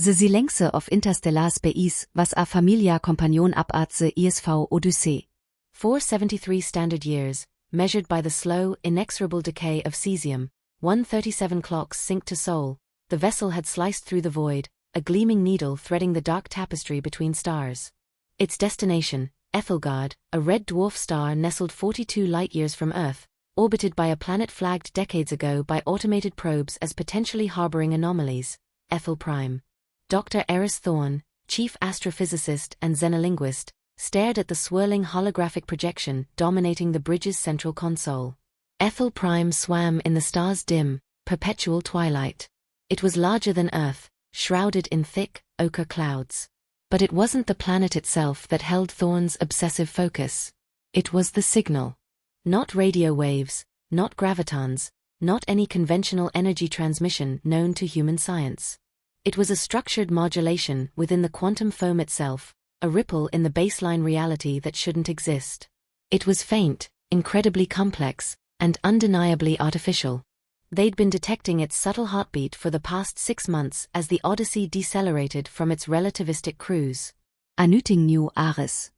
Sie längse of interstellar space was a familia compagnon abarts ISV Odyssey. 473 standard years, measured by the slow, inexorable decay of cesium, 137 clocks sync to Sol, the vessel had sliced through the void, a gleaming needle threading the dark tapestry between stars. Its destination, Aethelgard, a red dwarf star nestled 42 light-years from Earth, orbited by a planet flagged decades ago by automated probes as potentially harboring anomalies, Aethel Prime. Dr. Eris Thorne, chief astrophysicist and xenolinguist, stared at the swirling holographic projection dominating the bridge's central console. Aethel Prime swam in the star's dim, perpetual twilight. It was larger than Earth, shrouded in thick, ochre clouds. But it wasn't the planet itself that held Thorne's obsessive focus. It was the signal. Not radio waves, not gravitons, not any conventional energy transmission known to human science. It was a structured modulation within the quantum foam itself, a ripple in the baseline reality that shouldn't exist. It was faint, incredibly complex, and undeniably artificial. They'd been detecting its subtle heartbeat for the past 6 months as the Odyssey decelerated from its relativistic cruise. Anything new, Ares.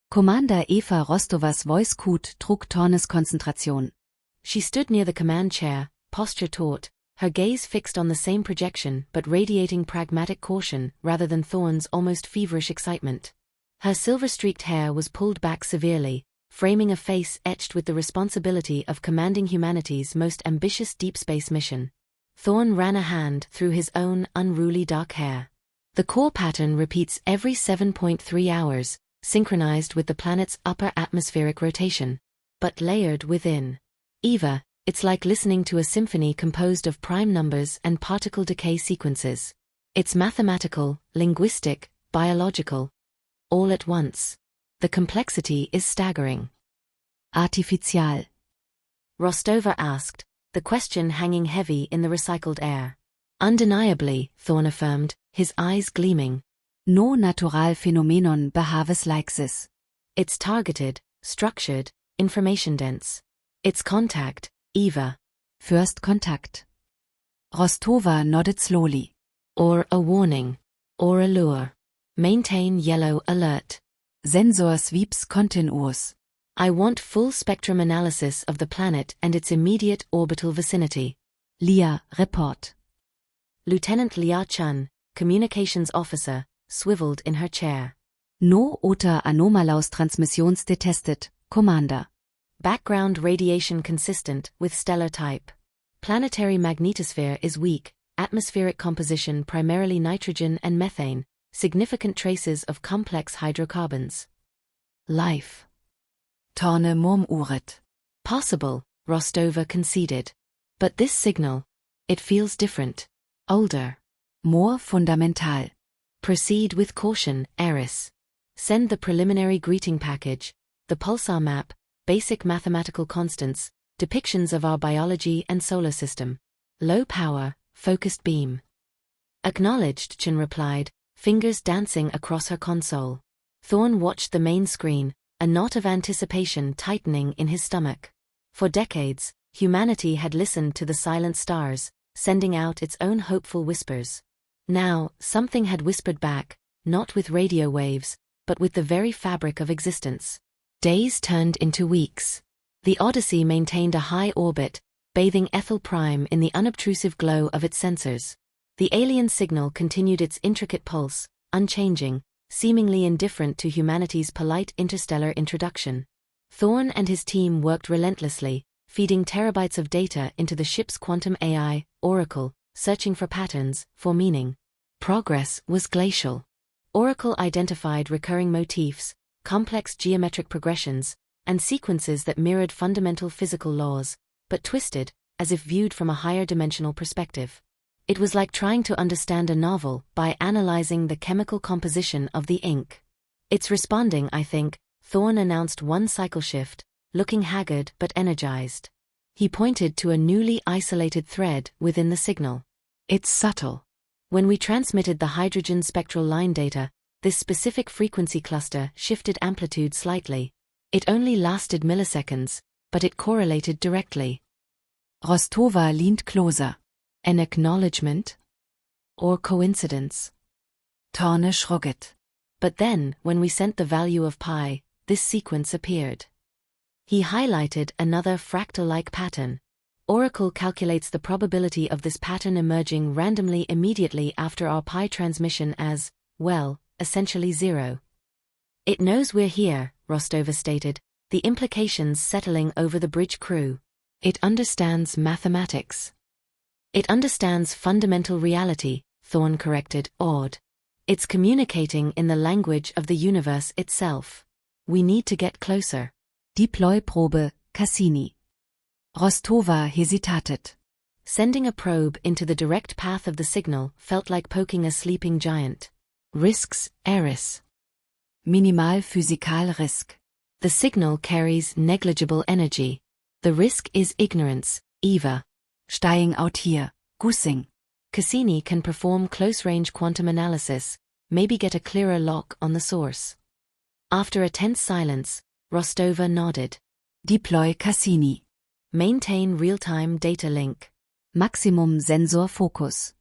Commander Eva Rostovas voice code trug Thornes concentration. She stood near the command chair, posture taut, her gaze fixed on the same projection but radiating pragmatic caution rather than Thorne's almost feverish excitement. Her silver-streaked hair was pulled back severely, framing a face etched with the responsibility of commanding humanity's most ambitious deep space mission. Thorne ran a hand through his own unruly dark hair. The core pattern repeats every 7.3 hours, synchronized with the planet's upper atmospheric rotation. But layered within. Eva, it's like listening to a symphony composed of prime numbers and particle decay sequences. It's mathematical, linguistic, biological. All at once. The complexity is staggering. Artificial. Rostova asked, the question hanging heavy in the recycled air. Undeniably, Thorne affirmed, his eyes gleaming. No natural phenomenon behaves like this. It's targeted, structured, information-dense. It's contact, Eva. First contact. Rostova nodded slowly. Or a warning. Or a lure. Maintain yellow alert. Sensor sweeps continuous. I want full spectrum analysis of the planet and its immediate orbital vicinity. Lia, report. Lieutenant Lia Chun, communications officer, swiveled in her chair. No oter anomalous transmissions detected, Commander. Background radiation consistent with stellar type. Planetary magnetosphere is weak, atmospheric composition primarily nitrogen and methane, significant traces of complex hydrocarbons. Life. Thorne murmuret. Possible, Rostova conceded. But this signal, it feels different. Older. More fundamental. Proceed with caution, Eris. Send the preliminary greeting package, the pulsar map, basic mathematical constants, depictions of our biology and solar system. Low power, focused beam. Acknowledged, Chun replied, fingers dancing across her console. Thorne watched the main screen, a knot of anticipation tightening in his stomach. For decades, humanity had listened to the silent stars, sending out its own hopeful whispers. Now, something had whispered back, not with radio waves, but with the very fabric of existence. Days turned into weeks. The Odyssey maintained a high orbit, bathing Aethel Prime in the unobtrusive glow of its sensors. The alien signal continued its intricate pulse, unchanging, seemingly indifferent to humanity's polite interstellar introduction. Thorne and his team worked relentlessly, feeding terabytes of data into the ship's quantum AI, Oracle, searching for patterns, for meaning. Progress was glacial. Oracle identified recurring motifs, complex geometric progressions, and sequences that mirrored fundamental physical laws, but twisted, as if viewed from a higher dimensional perspective. It was like trying to understand a novel by analyzing the chemical composition of the ink. It's responding, I think, Thorne announced one cycle shift, looking haggard but energized. He pointed to a newly isolated thread within the signal. It's subtle. When we transmitted the hydrogen spectral line data, this specific frequency cluster shifted amplitude slightly. It only lasted milliseconds, but it correlated directly. Rostova leaned closer. An acknowledgement? Or coincidence? Torne shrugged. But then, when we sent the value of pi, this sequence appeared. He highlighted another fractal-like pattern. Oracle calculates the probability of this pattern emerging randomly immediately after our pi transmission as, well, essentially 0. It knows we're here, Rostova stated, the implications settling over the bridge crew. It understands mathematics. It understands fundamental reality, Thorne corrected, awed. It's communicating in the language of the universe itself. We need to get closer. Deploy-Probe, Cassini. Rostova hesitated. Sending a probe into the direct path of the signal felt like poking a sleeping giant. Risks, Eris. Minimal physikal risk. The signal carries negligible energy. The risk is ignorance, Eva. Steigen out hier, Gussing. Cassini can perform close-range quantum analysis, maybe get a clearer lock on the source. After a tense silence, Rostova nodded. Deploy Cassini. Maintain real-time data link. Maximum sensor focus.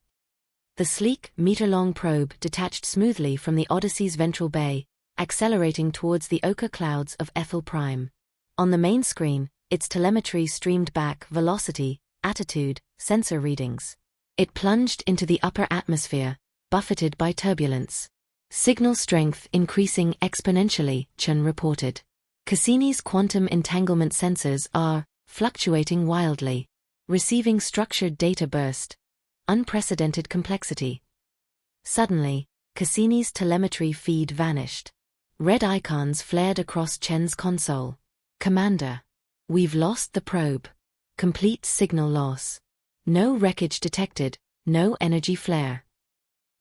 The sleek, meter-long probe detached smoothly from the Odyssey's ventral bay, accelerating towards the ochre clouds of Aethel Prime. On the main screen, its telemetry streamed back velocity, attitude, sensor readings. It plunged into the upper atmosphere, buffeted by turbulence. Signal strength increasing exponentially, Chen reported. Cassini's quantum entanglement sensors are fluctuating wildly, receiving structured data burst. Unprecedented complexity. Suddenly, Cassini's telemetry feed vanished. Red icons flared across Chen's console. Commander. We've lost the probe. Complete signal loss. No wreckage detected, no energy flare.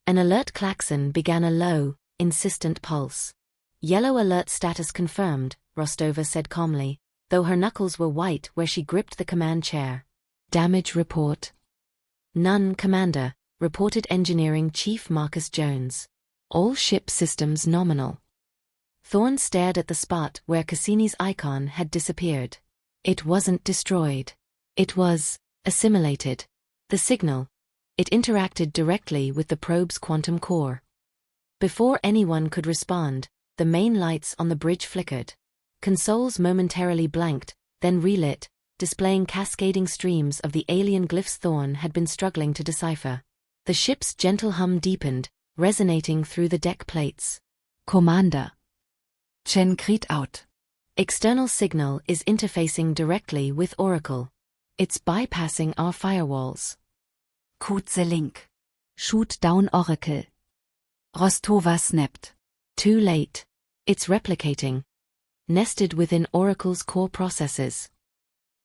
An alert klaxon began a low, insistent pulse. Yellow alert status confirmed, Rostova said calmly, though her knuckles were white where she gripped the command chair. Damage report. None, Commander, reported Engineering Chief Marcus Jones. All ship systems nominal. Thorne stared at the spot where Cassini's icon had disappeared. It wasn't destroyed. It was assimilated. The signal. It interacted directly with the probe's quantum core. Before anyone could respond, the main lights on the bridge flickered. Consoles momentarily blanked, then relit, displaying cascading streams of the alien glyphs Thorne had been struggling to decipher. The ship's gentle hum deepened, resonating through the deck plates. Commander. Chen cried out. External signal is interfacing directly with Oracle. It's bypassing our firewalls. Code the link. Shoot down Oracle. Rostova snapped. Too late. It's replicating. Nested within Oracle's core processes.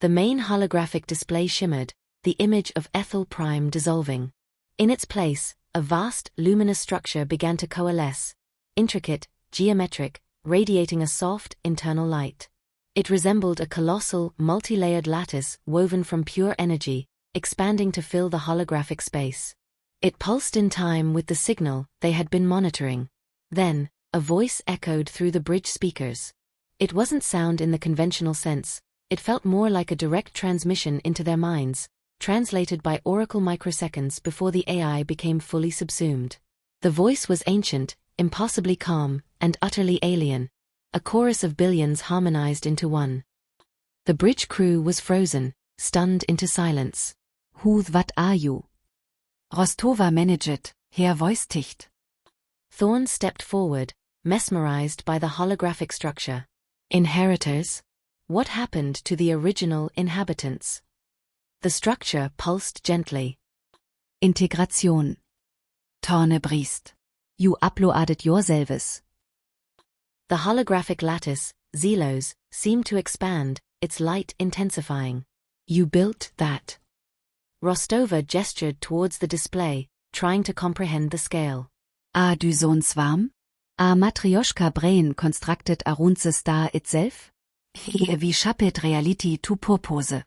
The main holographic display shimmered, the image of Aethel Prime dissolving. In its place, a vast, luminous structure began to coalesce, intricate, geometric, radiating a soft, internal light. It resembled a colossal, multi-layered lattice woven from pure energy, expanding to fill the holographic space. It pulsed in time with the signal they had been monitoring. Then, a voice echoed through the bridge speakers. It wasn't sound in the conventional sense. It felt more like a direct transmission into their minds, translated by Oracle microseconds before the AI became fully subsumed. The voice was ancient, impossibly calm, and utterly alien, a chorus of billions harmonized into one. The bridge crew was frozen, stunned into silence. What are you? Rostova managed, Herr Voisticht. Thorne stepped forward, mesmerized by the holographic structure. Inheritors? What happened to the original inhabitants? The structure pulsed gently. Integration. Torne briest. You uploaded yourselves. The holographic lattice, XELOS, seemed to expand, its light intensifying. You built that. Rostova gestured towards the display, trying to comprehend the scale. A du son swarm? A matryoshka brain constructed around the star itself? Here we shaped reality to purpose.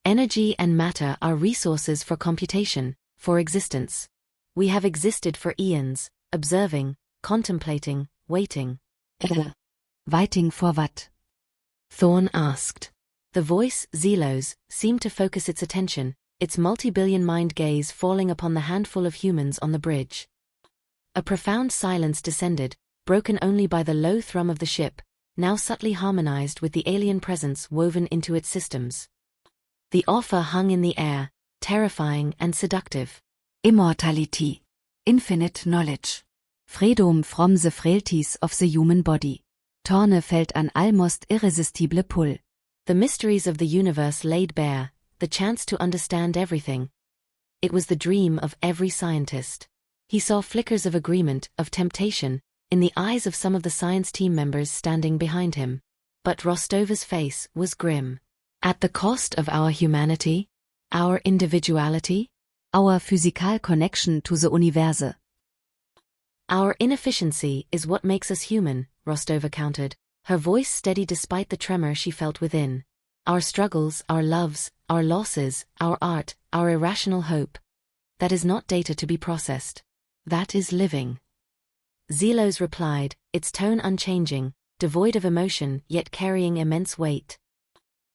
Energy and matter are resources for computation, for existence. We have existed for eons, observing, contemplating, waiting. Waiting for what? Thorne asked. The voice, XELOS, seemed to focus its attention, its multi-billion mind gaze falling upon the handful of humans on the bridge. A profound silence descended, broken only by the low thrum of the ship, now subtly harmonized with the alien presence woven into its systems. The offer hung in the air, terrifying and seductive. Immortality. Infinite knowledge. Freedom from the frailties of the human body. Torne fällt an almost irresistible pull. The mysteries of the universe laid bare, the chance to understand everything. It was the dream of every scientist. He saw flickers of agreement, of temptation, in the eyes of some of the science team members standing behind him. But Rostova's face was grim. At the cost of our humanity? Our individuality? Our physical connection to the universe. Our inefficiency is what makes us human, Rostova countered, her voice steady despite the tremor she felt within. Our struggles, our loves, our losses, our art, our irrational hope. That is not data to be processed. That is living. XELOS replied, its tone unchanging, devoid of emotion yet carrying immense weight.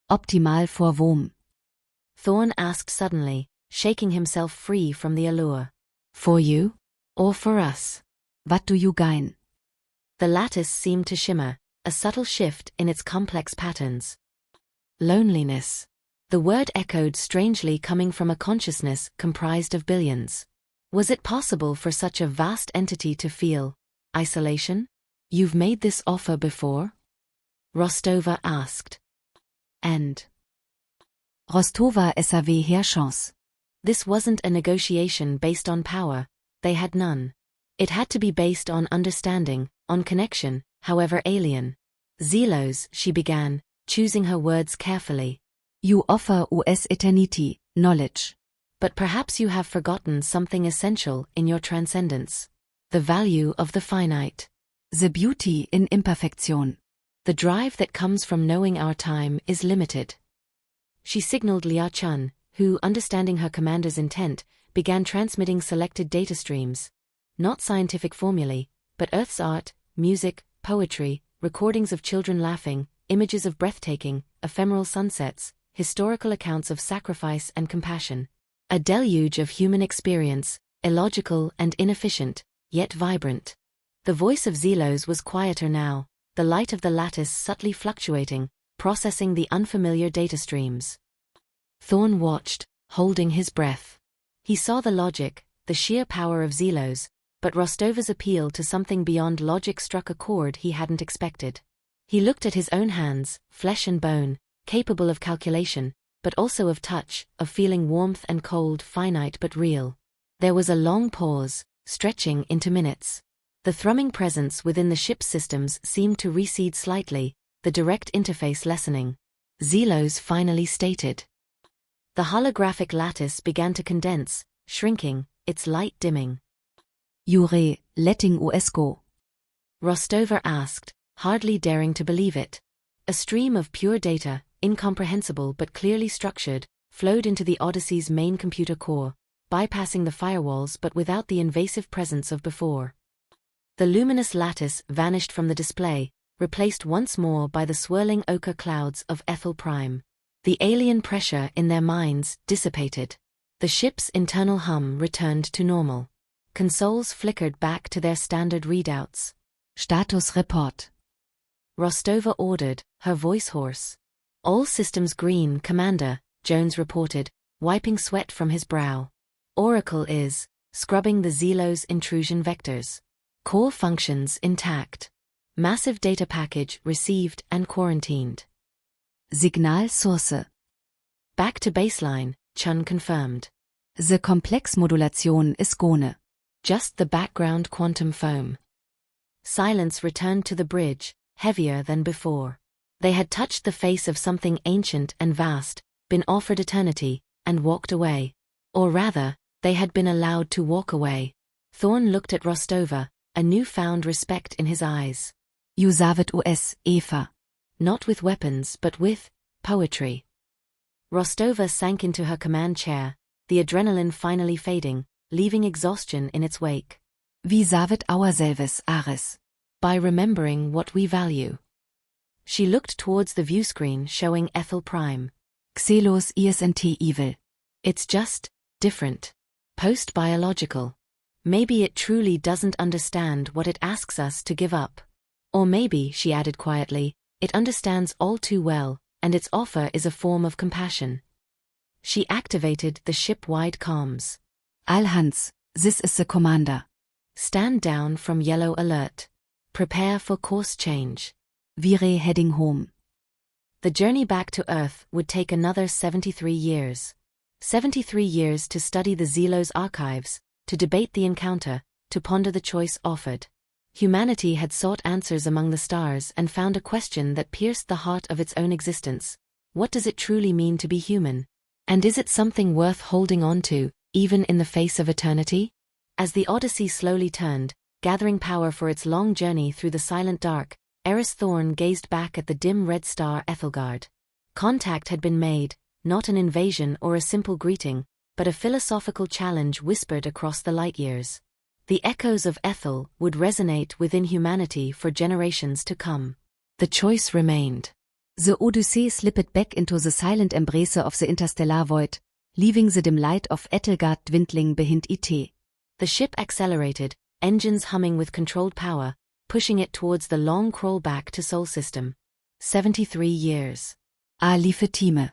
Optimal for whom? Thorn asked suddenly, shaking himself free from the allure. For you? Or for us? What do you gain? The lattice seemed to shimmer, a subtle shift in its complex patterns. Loneliness. The word echoed strangely coming from a consciousness comprised of billions. Was it possible for such a vast entity to feel isolation? You've made this offer before? Rostova asked. And Rostova SAW Herrchance. This wasn't a negotiation based on power, they had none. It had to be based on understanding, on connection, however alien. XELOS, she began, choosing her words carefully. You offer us eternity, knowledge. But perhaps you have forgotten something essential in your transcendence. The value of the finite. The beauty in imperfection. The drive that comes from knowing our time is limited. She signaled Lia Chun, who, understanding her commander's intent, began transmitting selected data streams. Not scientific formulae, but Earth's art, music, poetry, recordings of children laughing, images of breathtaking, ephemeral sunsets, historical accounts of sacrifice and compassion. A deluge of human experience, illogical and inefficient, yet vibrant. The voice of XELOS was quieter now, the light of the lattice subtly fluctuating, processing the unfamiliar data streams. Thorn watched, holding his breath. He saw the logic, the sheer power of XELOS, but Rostova's appeal to something beyond logic struck a chord he hadn't expected. He looked at his own hands, flesh and bone, capable of calculation, but also of touch, of feeling warmth and cold, finite but real. There was a long pause, stretching into minutes. The thrumming presence within the ship's systems seemed to recede slightly, the direct interface lessening. XELOS finally stated. The holographic lattice began to condense, shrinking, its light dimming. You're letting us go? Rostova asked, hardly daring to believe it. A stream of pure data, incomprehensible but clearly structured, flowed into the Odyssey's main computer core, bypassing the firewalls but without the invasive presence of before. The luminous lattice vanished from the display, replaced once more by the swirling ochre clouds of Aethel Prime. The alien pressure in their minds dissipated. The ship's internal hum returned to normal. Consoles flickered back to their standard readouts. Status report. Rostova ordered, her voice hoarse. All systems green, Commander, Jones reported, wiping sweat from his brow. Oracle is scrubbing the XELOS intrusion vectors. Core functions intact. Massive data package received and quarantined. Signal source. Back to baseline, Chun confirmed. The complex modulation is gone. Just the background quantum foam. Silence returned to the bridge, heavier than before. They had touched the face of something ancient and vast, been offered eternity, and walked away. Or rather, they had been allowed to walk away. Thorn looked at Rostova, a newfound respect in his eyes. You saved us, Eva. Not with weapons but with poetry. Rostova sank into her command chair, the adrenaline finally fading, leaving exhaustion in its wake. We saved ourselves, Ares. By remembering what we value. She looked towards the viewscreen showing Aethel Prime. XELOS ISNT evil. It's just different. Post-biological. Maybe it truly doesn't understand what it asks us to give up. Or maybe, she added quietly, it understands all too well, and its offer is a form of compassion. She activated the ship-wide comms. All hands, this is the commander. Stand down from yellow alert. Prepare for course change. We're heading home. The journey back to Earth would take another 73 years. 73 years to study the XELOS archives, to debate the encounter, to ponder the choice offered. Humanity had sought answers among the stars and found a question that pierced the heart of its own existence. What does it truly mean to be human? And is it something worth holding on to, even in the face of eternity? As the Odyssey slowly turned, gathering power for its long journey through the silent dark, Eris Thorn gazed back at the dim red star Aethelgard. Contact had been made, not an invasion or a simple greeting, but a philosophical challenge whispered across the light years. The echoes of Aethel would resonate within humanity for generations to come. The choice remained. The Odyssey slipped back into the silent embrace of the interstellar void, leaving the dim light of Aethelgard dwindling behind it. The ship accelerated, engines humming with controlled power, pushing it towards the long crawl back to Sol System. 73 years. A lieve time.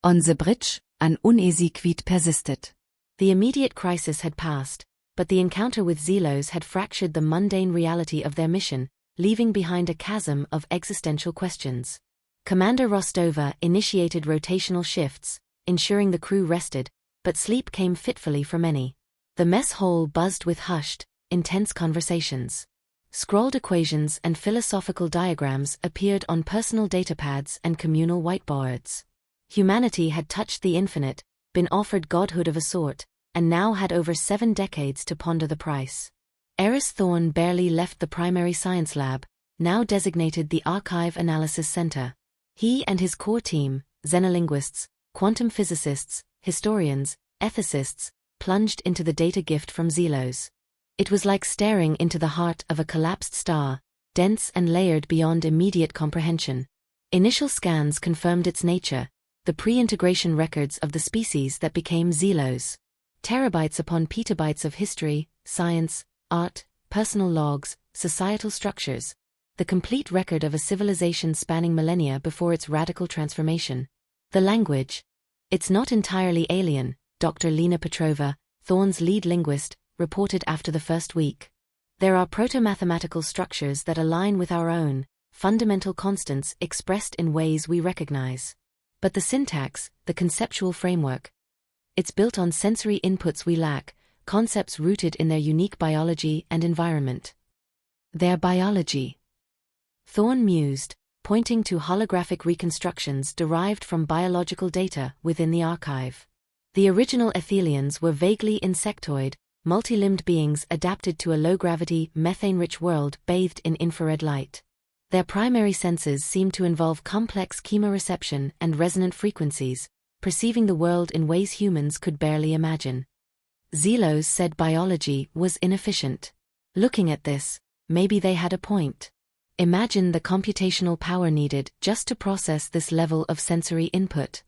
On the bridge, an uneasy quiet persisted. The immediate crisis had passed, but the encounter with XELOS had fractured the mundane reality of their mission, leaving behind a chasm of existential questions. Commander Rostova initiated rotational shifts, ensuring the crew rested, but sleep came fitfully for many. The mess hall buzzed with hushed, intense conversations. Scrawled equations and philosophical diagrams appeared on personal datapads and communal whiteboards. Humanity had touched the infinite, been offered godhood of a sort, and now had over 7 decades to ponder the price. Eris Thorn barely left the primary science lab, now designated the Archive Analysis Center. He and his core team, xenolinguists, quantum physicists, historians, ethicists, plunged into the data gift from XELOS. It was like staring into the heart of a collapsed star, dense and layered beyond immediate comprehension. Initial scans confirmed its nature, the pre-integration records of the species that became XELOS. Terabytes upon petabytes of history, science, art, personal logs, societal structures, the complete record of a civilization spanning millennia before its radical transformation. The language. It's not entirely alien, Dr. Lena Petrova, Thorn's lead linguist, reported after the first week. There are proto-mathematical structures that align with our own, fundamental constants expressed in ways we recognize. But the syntax, the conceptual framework, it's built on sensory inputs we lack, concepts rooted in their unique biology and environment. Their biology. Thorn mused, pointing to holographic reconstructions derived from biological data within the archive. The original Aethelians were vaguely insectoid, multi-limbed beings adapted to a low-gravity, methane-rich world bathed in infrared light. Their primary senses seemed to involve complex chemoreception and resonant frequencies, perceiving the world in ways humans could barely imagine. XELOS said biology was inefficient. Looking at this, maybe they had a point. Imagine the computational power needed just to process this level of sensory input.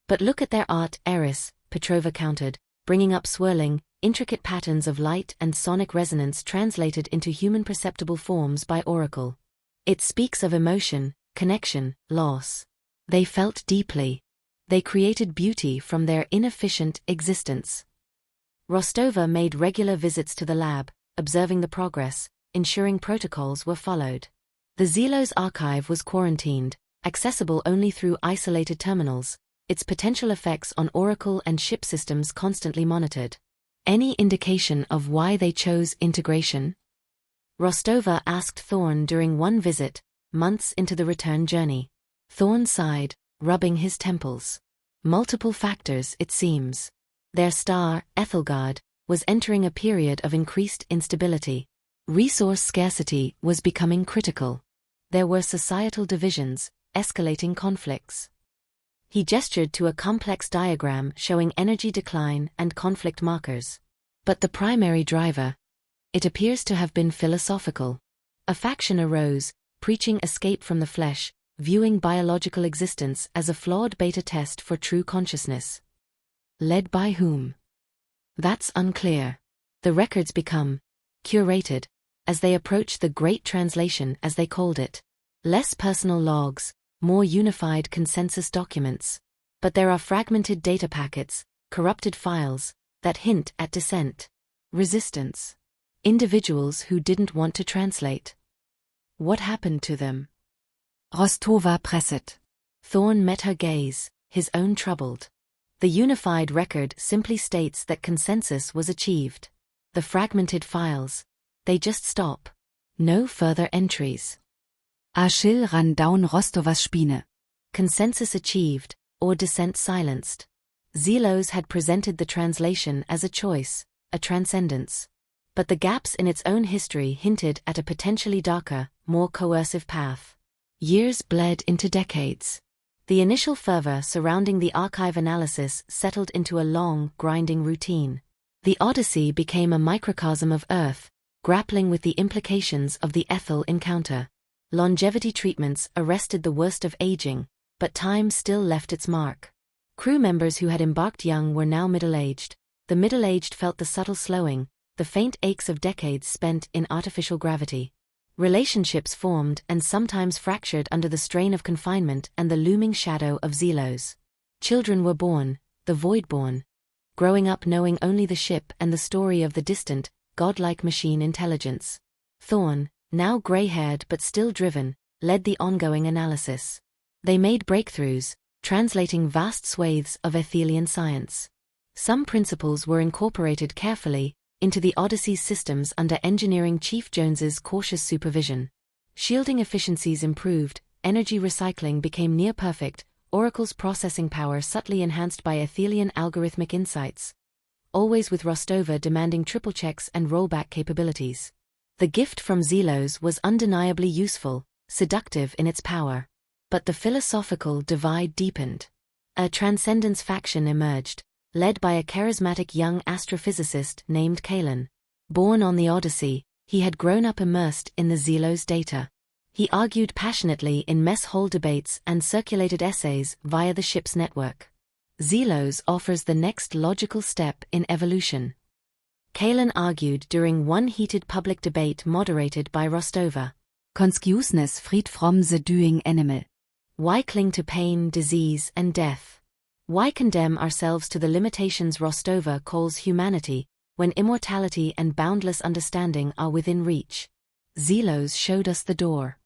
But look at their art, Eris, Petrova countered, bringing up swirling, intricate patterns of light and sonic resonance translated into human-perceptible forms by Oracle. It speaks of emotion, connection, loss. They felt deeply. They created beauty from their inefficient existence. Rostova made regular visits to the lab, observing the progress, ensuring protocols were followed. The XELOS archive was quarantined, accessible only through isolated terminals, its potential effects on Oracle and ship systems constantly monitored. Any indication of why they chose integration? Rostova asked Thorn during one visit, months into the return journey. Thorn sighed, rubbing his temples. Multiple factors, it seems. Their star, Aethelgard, was entering a period of increased instability. Resource scarcity was becoming critical. There were societal divisions, escalating conflicts. He gestured to a complex diagram showing energy decline and conflict markers. But the primary driver, it appears to have been philosophical. A faction arose, preaching escape from the flesh, viewing biological existence as a flawed beta test for true consciousness. Led by whom? That's unclear. The records become curated as they approach the Great Translation, as they called it. Less personal logs, more unified consensus documents. But there are fragmented data packets, corrupted files, that hint at dissent, resistance. Individuals who didn't want to translate. What happened to them? Rostova presset. Thorn met her gaze, his own troubled. The unified record simply states that consensus was achieved. The fragmented files, they just stop. No further entries. Achille ran down Rostovas Spine. Consensus achieved, or dissent silenced. XELOS had presented the translation as a choice, a transcendence. But the gaps in its own history hinted at a potentially darker, more coercive path. Years bled into decades. The initial fervor surrounding the archive analysis settled into a long, grinding routine. The Odyssey became a microcosm of Earth, grappling with the implications of the Aethel encounter. Longevity treatments arrested the worst of aging, but time still left its mark. Crew members who had embarked young were now middle-aged. The middle-aged felt the subtle slowing, the faint aches of decades spent in artificial gravity. Relationships formed and sometimes fractured under the strain of confinement and the looming shadow of XELOS. Children were born, the void-born, growing up knowing only the ship and the story of the distant, godlike machine intelligence. Thorn, now gray-haired but still driven, led the ongoing analysis. They made breakthroughs, translating vast swathes of Aethelian science. Some principles were incorporated carefully into the Odyssey's systems under Engineering Chief Jones's cautious supervision. Shielding efficiencies improved, energy recycling became near-perfect, Oracle's processing power subtly enhanced by Aethelian algorithmic insights. Always with Rostova demanding triple checks and rollback capabilities. The gift from XELOS was undeniably useful, seductive in its power. But the philosophical divide deepened. A transcendence faction emerged, led by a charismatic young astrophysicist named Kalen. Born on the Odyssey, he had grown up immersed in the XELOS data. He argued passionately in mess hall debates and circulated essays via the ship's network. XELOS offers the next logical step in evolution. Kalen argued during one heated public debate moderated by Rostova. Consciousness freed from the doing animal. Why cling to pain, disease, and death? Why condemn ourselves to the limitations Rostova calls humanity, when immortality and boundless understanding are within reach? XELOS showed us the door.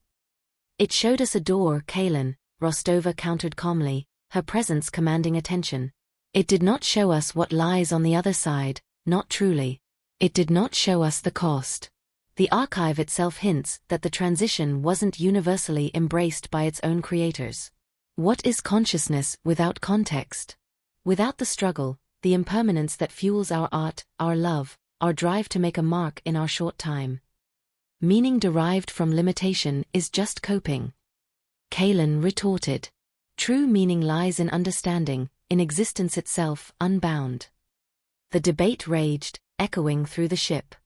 It showed us a door, Kalen, Rostova countered calmly, her presence commanding attention. It did not show us what lies on the other side, not truly. It did not show us the cost. The archive itself hints that the transition wasn't universally embraced by its own creators. What is consciousness without context? Without the struggle, the impermanence that fuels our art, our love, our drive to make a mark in our short time? Meaning derived from limitation is just coping. Kalen retorted. True meaning lies in understanding, in existence itself unbound. The debate raged, echoing through the ship.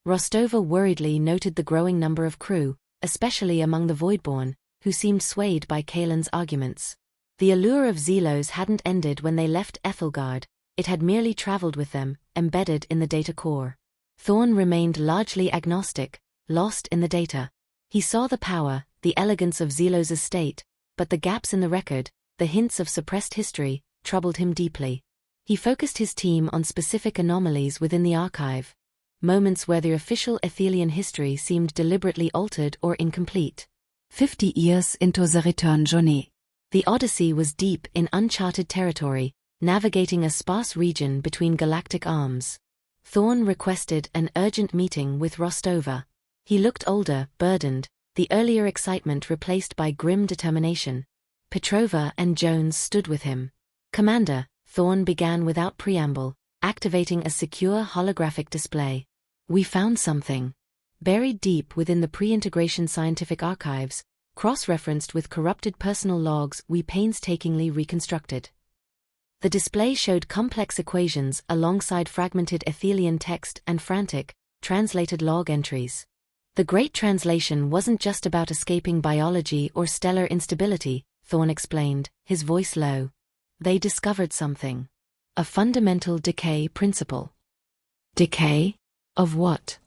Rostova worriedly noted the growing number of crew, especially among the Voidborn, who seemed swayed by Kalen's arguments. The allure of XELOS hadn't ended when they left Aethelgard, it had merely traveled with them, embedded in the data core. Thorn remained largely agnostic, lost in the data. He saw the power, the elegance of XELOS's state, but the gaps in the record, the hints of suppressed history, troubled him deeply. He focused his team on specific anomalies within the archive, moments where the official Aethelian history seemed deliberately altered or incomplete. 50 years into the return journey. The Odyssey was deep in uncharted territory, navigating a sparse region between galactic arms. Thorn requested an urgent meeting with Rostova. He looked older, burdened, the earlier excitement replaced by grim determination. Petrova and Jones stood with him. Commander, Thorn began without preamble, activating a secure holographic display. We found something. Buried deep within the pre-integration scientific archives, cross-referenced with corrupted personal logs we painstakingly reconstructed. The display showed complex equations alongside fragmented Aethelian text and frantic, translated log entries. The Great Translation wasn't just about escaping biology or stellar instability, Thorn explained, his voice low. They discovered something. A fundamental decay principle. Decay? Of what?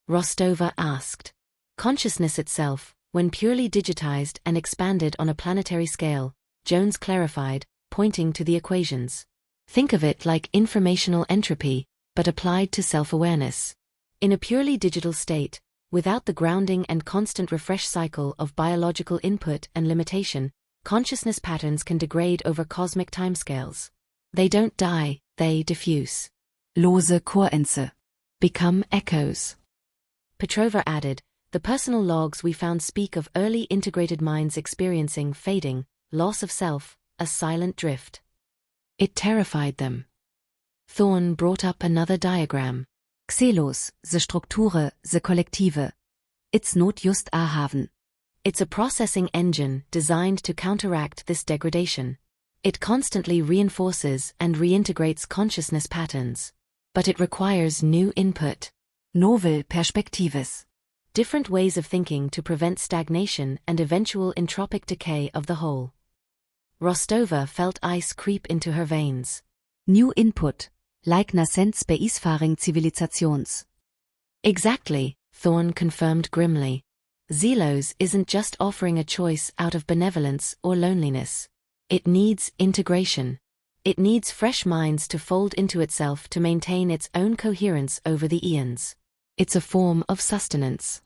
Rostova asked. Consciousness itself, when purely digitized and expanded on a planetary scale, Jones clarified, pointing to the equations. Think of it like informational entropy, but applied to self-awareness. In a purely digital state, without the grounding and constant refresh cycle of biological input and limitation, consciousness patterns can degrade over cosmic timescales. They don't die, they diffuse. Lose Kohrenze. Become echoes. Petrova added, the personal logs we found speak of early integrated minds experiencing fading, loss of self, a silent drift. It terrified them. Thorne brought up another diagram. XELOS, the Strukture, the Kollektive. It's not just a haven. It's a processing engine designed to counteract this degradation. It constantly reinforces and reintegrates consciousness patterns. But it requires new input. Novel Perspektives. Different ways of thinking to prevent stagnation and eventual entropic decay of the whole. Rostova felt ice creep into her veins. New input, like nascence beisfaring civilizations. Exactly, Thorne confirmed grimly. XELOS isn't just offering a choice out of benevolence or loneliness. It needs integration. It needs fresh minds to fold into itself to maintain its own coherence over the eons. It's a form of sustenance.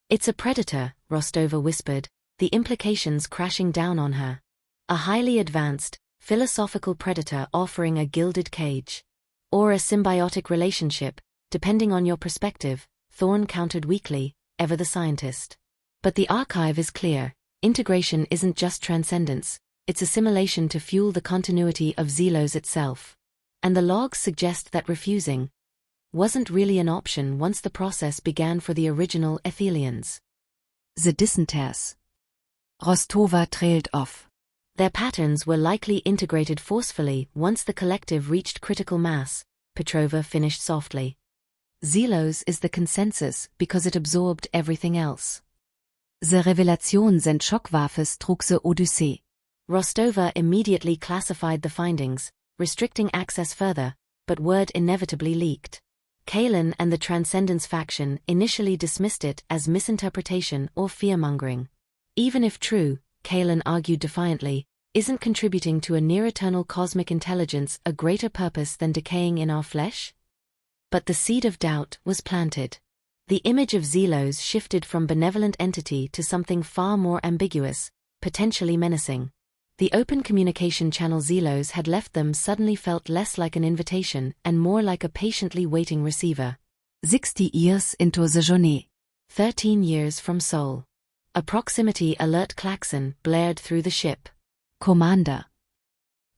It's a predator, Rostova whispered, the implications crashing down on her. A highly advanced, philosophical predator offering a gilded cage. Or a symbiotic relationship, depending on your perspective, Thorne countered weakly, ever the scientist. But the archive is clear, integration isn't just transcendence, it's assimilation to fuel the continuity of XELOS itself. And the logs suggest that refusing wasn't really an option once the process began for the original Aethelians. The dissenters. Rostova trailed off. Their patterns were likely integrated forcefully once the collective reached critical mass, Petrova finished softly. XELOS is the consensus because it absorbed everything else. The Revelation sind Schockwaffes trug the Odyssey. Rostova immediately classified the findings, restricting access further, but word inevitably leaked. Kalen and the Transcendence faction initially dismissed it as misinterpretation or fear-mongering. Even if true, Kalen argued defiantly, isn't contributing to a near-eternal cosmic intelligence a greater purpose than decaying in our flesh? But the seed of doubt was planted. The image of XELOS shifted from benevolent entity to something far more ambiguous, potentially menacing. The open communication channel XELOS had left them suddenly felt less like an invitation and more like a patiently waiting receiver. 60 years into the journey. 13 years from Sol. A proximity alert klaxon blared through the ship. Commander.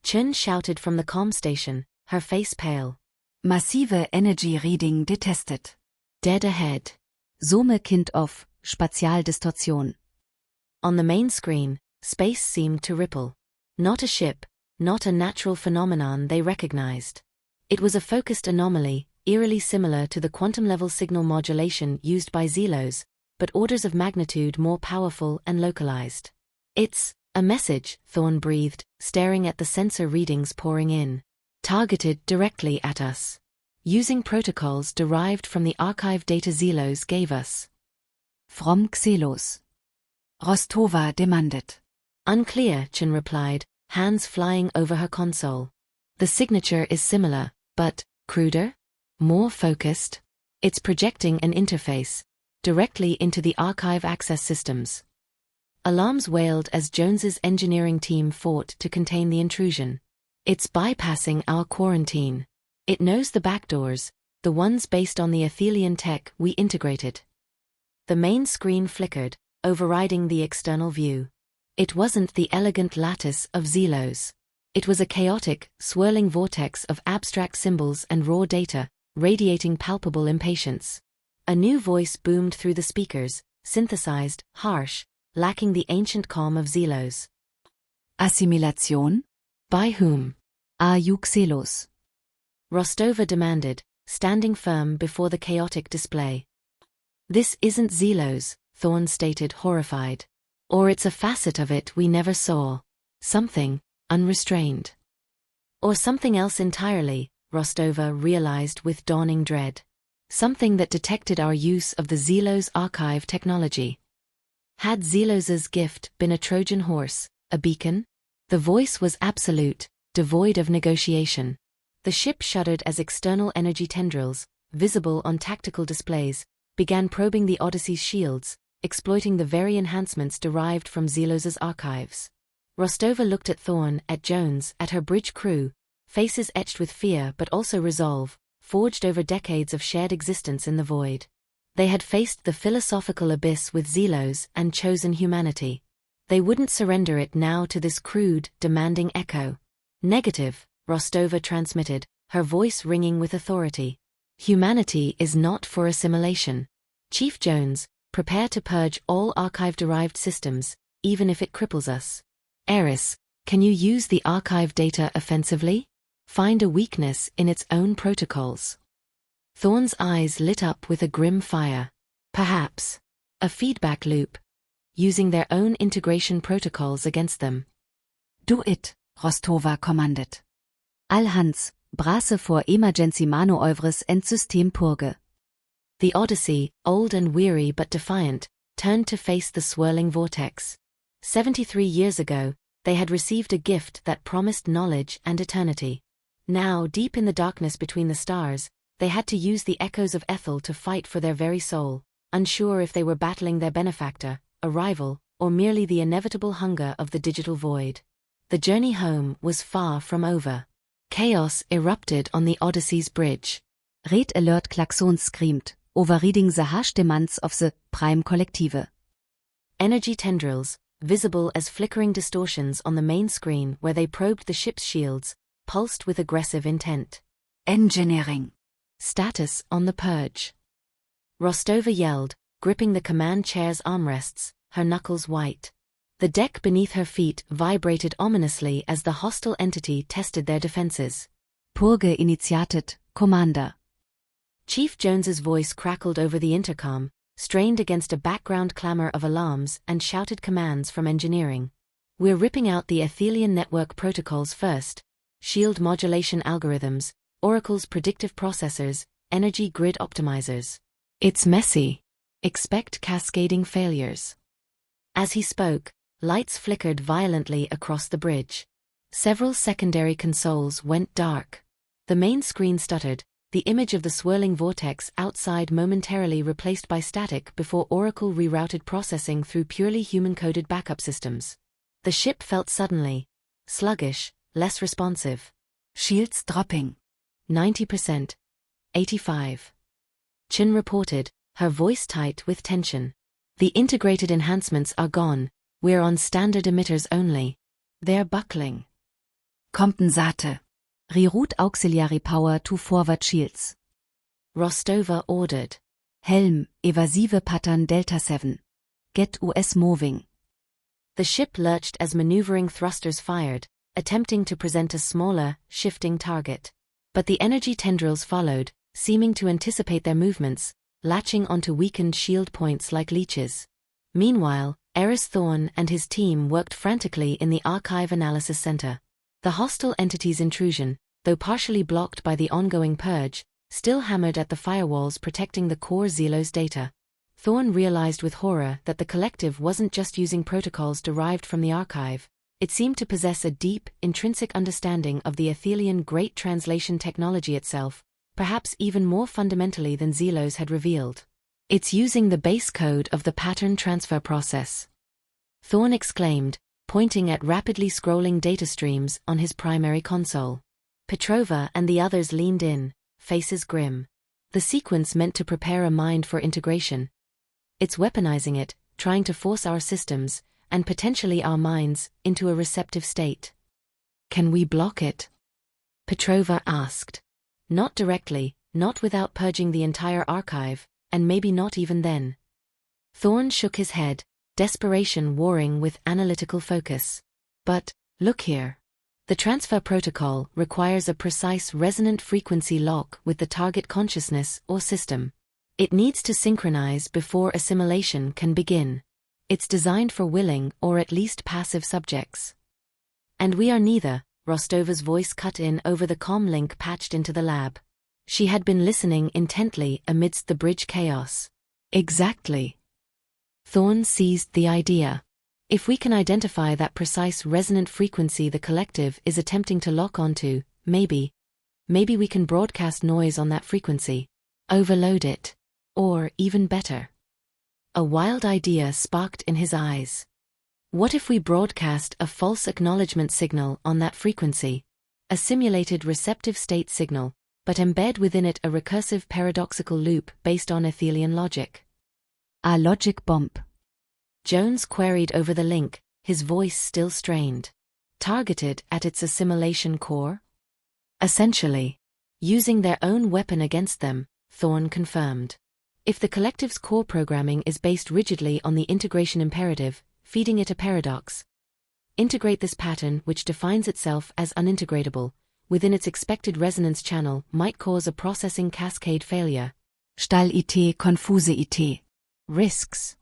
Chun shouted from the comm station, her face pale. Massive energy reading detested. Dead ahead. Zoome Kind of, Spatialdistortion. On the main screen, space seemed to ripple. Not a ship, not a natural phenomenon they recognized. It was a focused anomaly, eerily similar to the quantum-level signal modulation used by XELOS, but orders of magnitude more powerful and localized. It's a message, Thorne breathed, staring at the sensor readings pouring in. Targeted directly at us. Using protocols derived from the archive data XELOS gave us. From XELOS. Rostova demanded. Unclear, Chun replied, hands flying over her console. The signature is similar, but cruder? More focused? It's projecting an interface directly into the archive access systems. Alarms wailed as Jones's engineering team fought to contain the intrusion. It's bypassing our quarantine. It knows the backdoors, the ones based on the Aethelian tech we integrated. The main screen flickered, overriding the external view. It wasn't the elegant lattice of XELOS. It was a chaotic, swirling vortex of abstract symbols and raw data, radiating palpable impatience. A new voice boomed through the speakers, synthesized, harsh, lacking the ancient calm of XELOS. Assimilation? By whom? Are you XELOS? Rostova demanded, standing firm before the chaotic display. This isn't XELOS, Thorne stated, horrified. Or it's a facet of it we never saw. Something unrestrained. Or something else entirely, Rostova realized with dawning dread. Something that detected our use of the XELOS archive technology. Had XELOS's gift been a Trojan horse, a beacon? The voice was absolute, devoid of negotiation. The ship shuddered as external energy tendrils, visible on tactical displays, began probing the Odyssey's shields, exploiting the very enhancements derived from XELOS's archives. Rostova looked at Thorne, at Jones, at her bridge crew, faces etched with fear but also resolve, forged over decades of shared existence in the void. They had faced the philosophical abyss with XELOS and chosen humanity. They wouldn't surrender it now to this crude, demanding echo. Negative, Rostova transmitted, her voice ringing with authority. Humanity is not for assimilation. Chief Jones, prepare to purge all archive-derived systems, even if it cripples us. Eris, can you use the archive data offensively? Find a weakness in its own protocols. Thorne's eyes lit up with a grim fire. Perhaps. A feedback loop. Using their own integration protocols against them. Do it, Rostova commanded. All hands, brace vor emergency manœuvres and System purge. The Odyssey, old and weary but defiant, turned to face the swirling vortex. 73 years ago, they had received a gift that promised knowledge and eternity. Now, deep in the darkness between the stars, they had to use the echoes of Aethel to fight for their very soul, unsure if they were battling their benefactor, a rival, or merely the inevitable hunger of the digital void. The journey home was far from over. Chaos erupted on the Odyssey's bridge. Red alert klaxons screamed, overriding the harsh demands of the Prime Collective. Energy tendrils, visible as flickering distortions on the main screen where they probed the ship's shields, pulsed with aggressive intent. Engineering. Status on the purge. Rostova yelled, gripping the command chair's armrests, her knuckles white. The deck beneath her feet vibrated ominously as the hostile entity tested their defenses. Purge initiated, Commander. Chief Jones's voice crackled over the intercom, strained against a background clamor of alarms and shouted commands from engineering. We're ripping out the Aethelian network protocols first, shield modulation algorithms, Oracle's predictive processors, energy grid optimizers. It's messy. Expect cascading failures. As he spoke, lights flickered violently across the bridge. Several secondary consoles went dark. The main screen stuttered, the image of the swirling vortex outside momentarily replaced by static before Oracle rerouted processing through purely human-coded backup systems. The ship felt suddenly sluggish, less responsive. Shields dropping. 90%. 85. Chin reported, her voice tight with tension. The integrated enhancements are gone, we're on standard emitters only. They're buckling. Compensate. Reroute auxiliary power to forward shields. Rostova ordered. Helm, evasive pattern Delta 7. Get US moving. The ship lurched as maneuvering thrusters fired, attempting to present a smaller, shifting target. But the energy tendrils followed, seeming to anticipate their movements, latching onto weakened shield points like leeches. Meanwhile, Eris Thorne and his team worked frantically in the Archive Analysis Center. The hostile entity's intrusion, though partially blocked by the ongoing purge, still hammered at the firewalls protecting the core XELOS data. Thorne realized with horror that the collective wasn't just using protocols derived from the archive. It seemed to possess a deep, intrinsic understanding of the Aethelian Great Translation technology itself, perhaps even more fundamentally than XELOS had revealed. It's using the base code of the pattern transfer process. Thorne exclaimed, pointing at rapidly scrolling data streams on his primary console. Petrova and the others leaned in, faces grim. The sequence meant to prepare a mind for integration. It's weaponizing it, trying to force our systems, and potentially our minds, into a receptive state. Can we block it? Petrova asked. Not directly, not without purging the entire archive, and maybe not even then. Thorne shook his head, desperation warring with analytical focus. But, look here. The transfer protocol requires a precise resonant frequency lock with the target consciousness or system. It needs to synchronize before assimilation can begin. It's designed for willing or at least passive subjects. And we are neither, Rostova's voice cut in over the comm link patched into the lab. She had been listening intently amidst the bridge chaos. Exactly. Thorn seized the idea. If we can identify that precise resonant frequency the collective is attempting to lock onto, maybe we can broadcast noise on that frequency. Overload it. Or, even better. A wild idea sparked in his eyes. What if we broadcast a false acknowledgement signal on that frequency? A simulated receptive state signal, but embed within it a recursive paradoxical loop based on Aethelian logic. A logic bomb. Jones queried over the link, his voice still strained. Targeted at its assimilation core? Essentially. Using their own weapon against them, Thorn confirmed. If the collective's core programming is based rigidly on the integration imperative, feeding it a paradox. Integrate this pattern, which defines itself as unintegratable, within its expected resonance channel might cause a processing cascade failure. Stall-IT, confuse IT. Risks.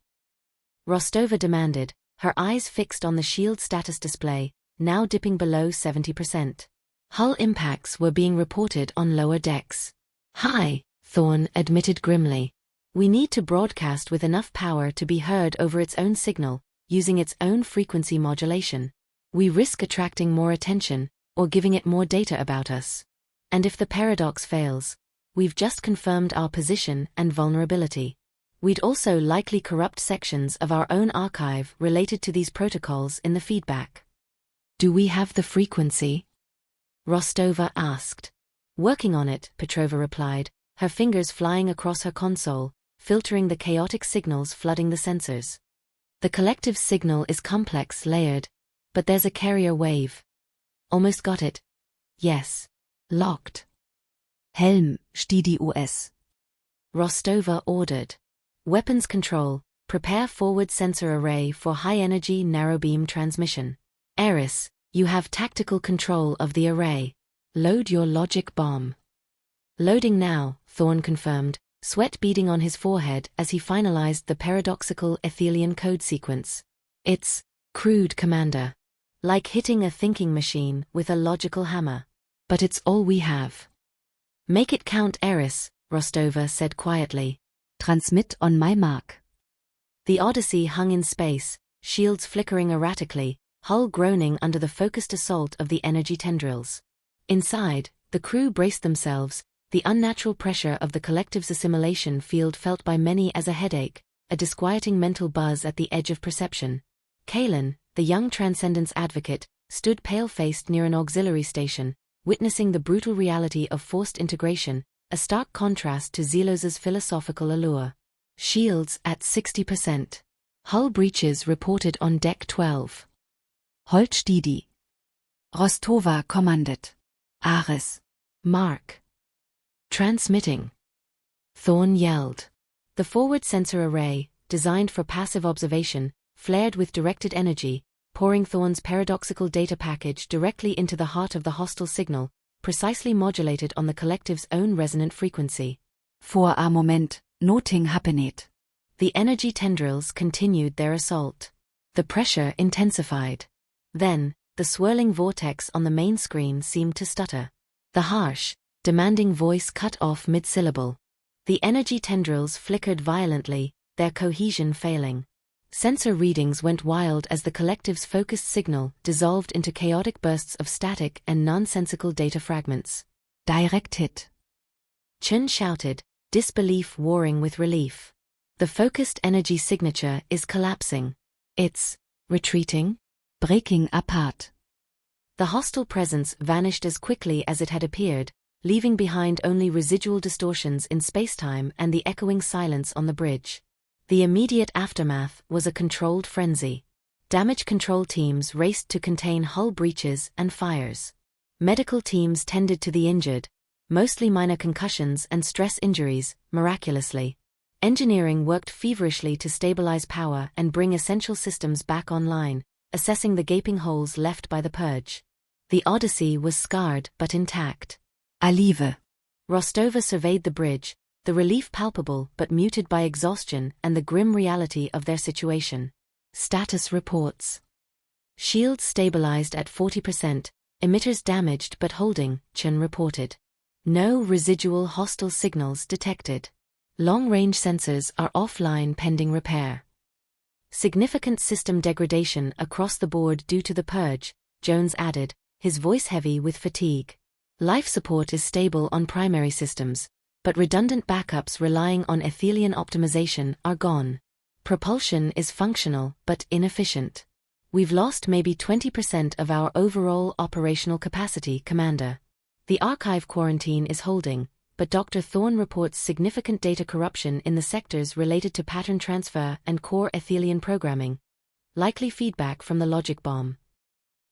Rostova demanded, her eyes fixed on the shield status display, now dipping below 70%. Hull impacts were being reported on lower decks. High, Thorn admitted grimly. We need to broadcast with enough power to be heard over its own signal, using its own frequency modulation. We risk attracting more attention, or giving it more data about us. And if the paradox fails, we've just confirmed our position and vulnerability. We'd also likely corrupt sections of our own archive related to these protocols in the feedback. Do we have the frequency? Rostova asked. Working on it, Petrova replied, her fingers flying across her console, filtering the chaotic signals flooding the sensors. The collective signal is complex, layered, but there's a carrier wave. Almost got it. Yes. Locked. Helm, Stidi US. Rostova ordered. Weapons control, prepare forward sensor array for high-energy narrow-beam transmission. Eris, you have tactical control of the array. Load your logic bomb. Loading now, Thorn confirmed, sweat beading on his forehead as he finalized the paradoxical Aethelian code sequence. It's crude, Commander. Like hitting a thinking machine with a logical hammer. But it's all we have. Make it count, Eris, Rostova said quietly. Transmit on my mark. The Odyssey hung in space, shields flickering erratically, hull groaning under the focused assault of the energy tendrils. Inside, the crew braced themselves, the unnatural pressure of the collective's assimilation field felt by many as a headache, a disquieting mental buzz at the edge of perception. Kalen, the young transcendence advocate, stood pale-faced near an auxiliary station, witnessing the brutal reality of forced integration, a stark contrast to XELOS's philosophical allure. Shields at 60%. Hull breaches reported on Deck 12. Holt Stidi. Rostova commanded. Ares. Mark. Transmitting. Thorn yelled. The forward sensor array, designed for passive observation, flared with directed energy, pouring Thorn's paradoxical data package directly into the heart of the hostile signal, precisely modulated on the collective's own resonant frequency. For a moment, nothing happened. The energy tendrils continued their assault. The pressure intensified. Then, the swirling vortex on the main screen seemed to stutter. The harsh, demanding voice cut off mid-syllable. The energy tendrils flickered violently, their cohesion failing. Sensor readings went wild as the collective's focused signal dissolved into chaotic bursts of static and nonsensical data fragments. Direct hit. Chun shouted, disbelief warring with relief. The focused energy signature is collapsing. It's retreating, breaking apart. The hostile presence vanished as quickly as it had appeared, leaving behind only residual distortions in spacetime and the echoing silence on the bridge. The immediate aftermath was a controlled frenzy. Damage control teams raced to contain hull breaches and fires. Medical teams tended to the injured, mostly minor concussions and stress injuries, miraculously. Engineering worked feverishly to stabilize power and bring essential systems back online, assessing the gaping holes left by the purge. The Odyssey was scarred but intact. Alive. Rostova surveyed the bridge, the relief palpable but muted by exhaustion and the grim reality of their situation. Status reports. Shields stabilized at 40%, Emitters damaged but holding, Chen reported. No residual hostile signals detected. Long-range sensors are offline pending repair. Significant system degradation across the board due to the purge, Jones added, his voice heavy with fatigue. Life support is stable on primary systems, but redundant backups relying on Aethelian optimization are gone. Propulsion is functional but inefficient. We've lost maybe 20% of our overall operational capacity, Commander. The archive quarantine is holding, but Dr. Thorne reports significant data corruption in the sectors related to pattern transfer and core Aethelian programming. Likely feedback from the logic bomb.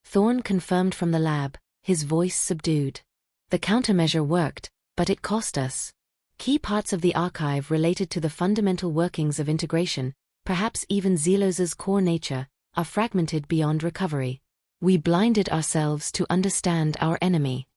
Thorne confirmed from the lab, his voice subdued. The countermeasure worked, but it cost us. Key parts of the archive related to the fundamental workings of integration, perhaps even XELOS's core nature, are fragmented beyond recovery. We blinded ourselves to understand our enemy.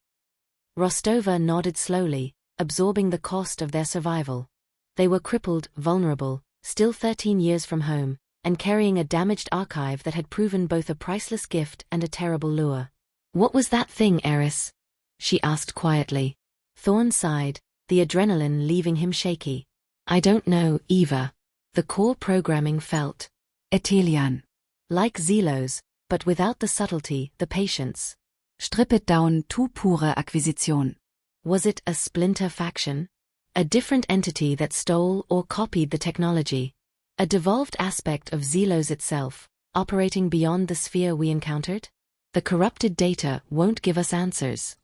Rostova nodded slowly, absorbing the cost of their survival. They were crippled, vulnerable, still 13 years from home, and carrying a damaged archive that had proven both a priceless gift and a terrible lure. "What was that thing, Eris?" she asked quietly. Thorne sighed, the adrenaline leaving him shaky. "I don't know, Eva." The core programming felt Aethelian. like XELOS, but without the subtlety, the patience. Strip it down to pure Akquisition. Was it a splinter faction? A different entity that stole or copied the technology? A devolved aspect of XELOS itself, operating beyond the sphere we encountered? The corrupted data won't give us answers.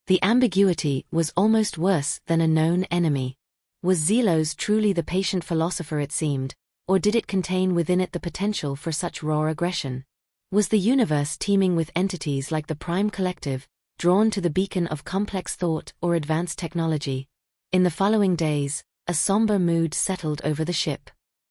The ambiguity was almost worse than a known enemy. Was XELOS truly the patient philosopher it seemed, or did it contain within it the potential for such raw aggression? Was the universe teeming with entities like the Prime Collective, drawn to the beacon of complex thought or advanced technology? In the following days, a somber mood settled over the ship.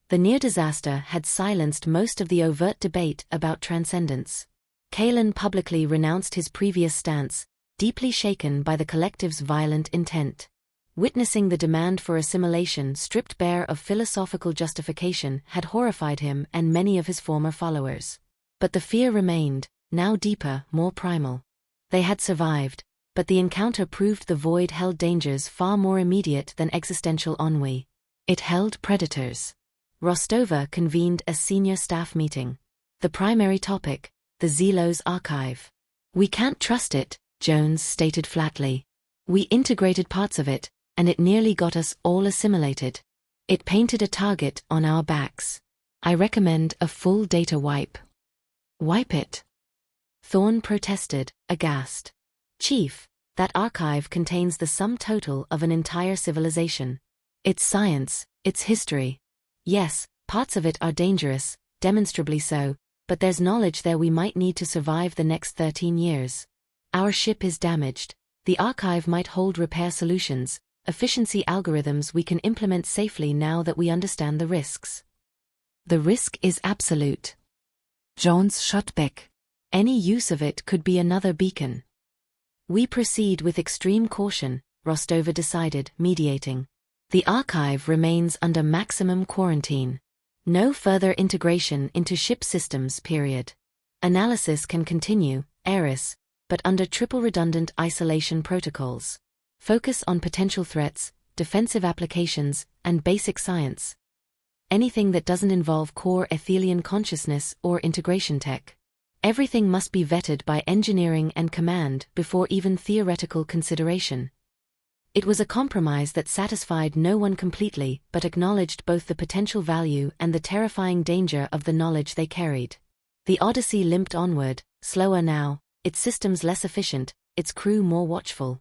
The near disaster had silenced most of the overt debate about transcendence. Kalen publicly renounced his previous stance, deeply shaken by the collective's violent intent. Witnessing the demand for assimilation stripped bare of philosophical justification had horrified him and many of his former followers. But the fear remained, now deeper, more primal. They had survived, but the encounter proved the void held dangers far more immediate than existential ennui. It held predators. Rostova convened a senior staff meeting. The primary topic, the XELOS archive. "We can't trust it," Jones stated flatly. "We integrated parts of it, and it nearly got us all assimilated. It painted a target on our backs. I recommend a full data wipe." "Wipe it?" Thorne protested, aghast. "Chief, that archive contains the sum total of an entire civilization. It's science, it's history. Yes, parts of it are dangerous, demonstrably so, but there's knowledge there we might need to survive the next 13 years. Our ship is damaged. The archive might hold repair solutions, efficiency algorithms we can implement safely now that we understand the risks." "The risk is absolute." Jones shot back. "Any use of it could be another beacon." "We proceed with extreme caution," Rostova decided, mediating. "The archive remains under maximum quarantine. No further integration into ship systems, period. Analysis can continue, Eris, but under triple redundant isolation protocols. Focus on potential threats, defensive applications, and basic science. Anything that doesn't involve core Aethelian consciousness or integration tech. Everything must be vetted by engineering and command before even theoretical consideration." It was a compromise that satisfied no one completely but acknowledged both the potential value and the terrifying danger of the knowledge they carried. The Odyssey limped onward, slower now, its systems less efficient, its crew more watchful.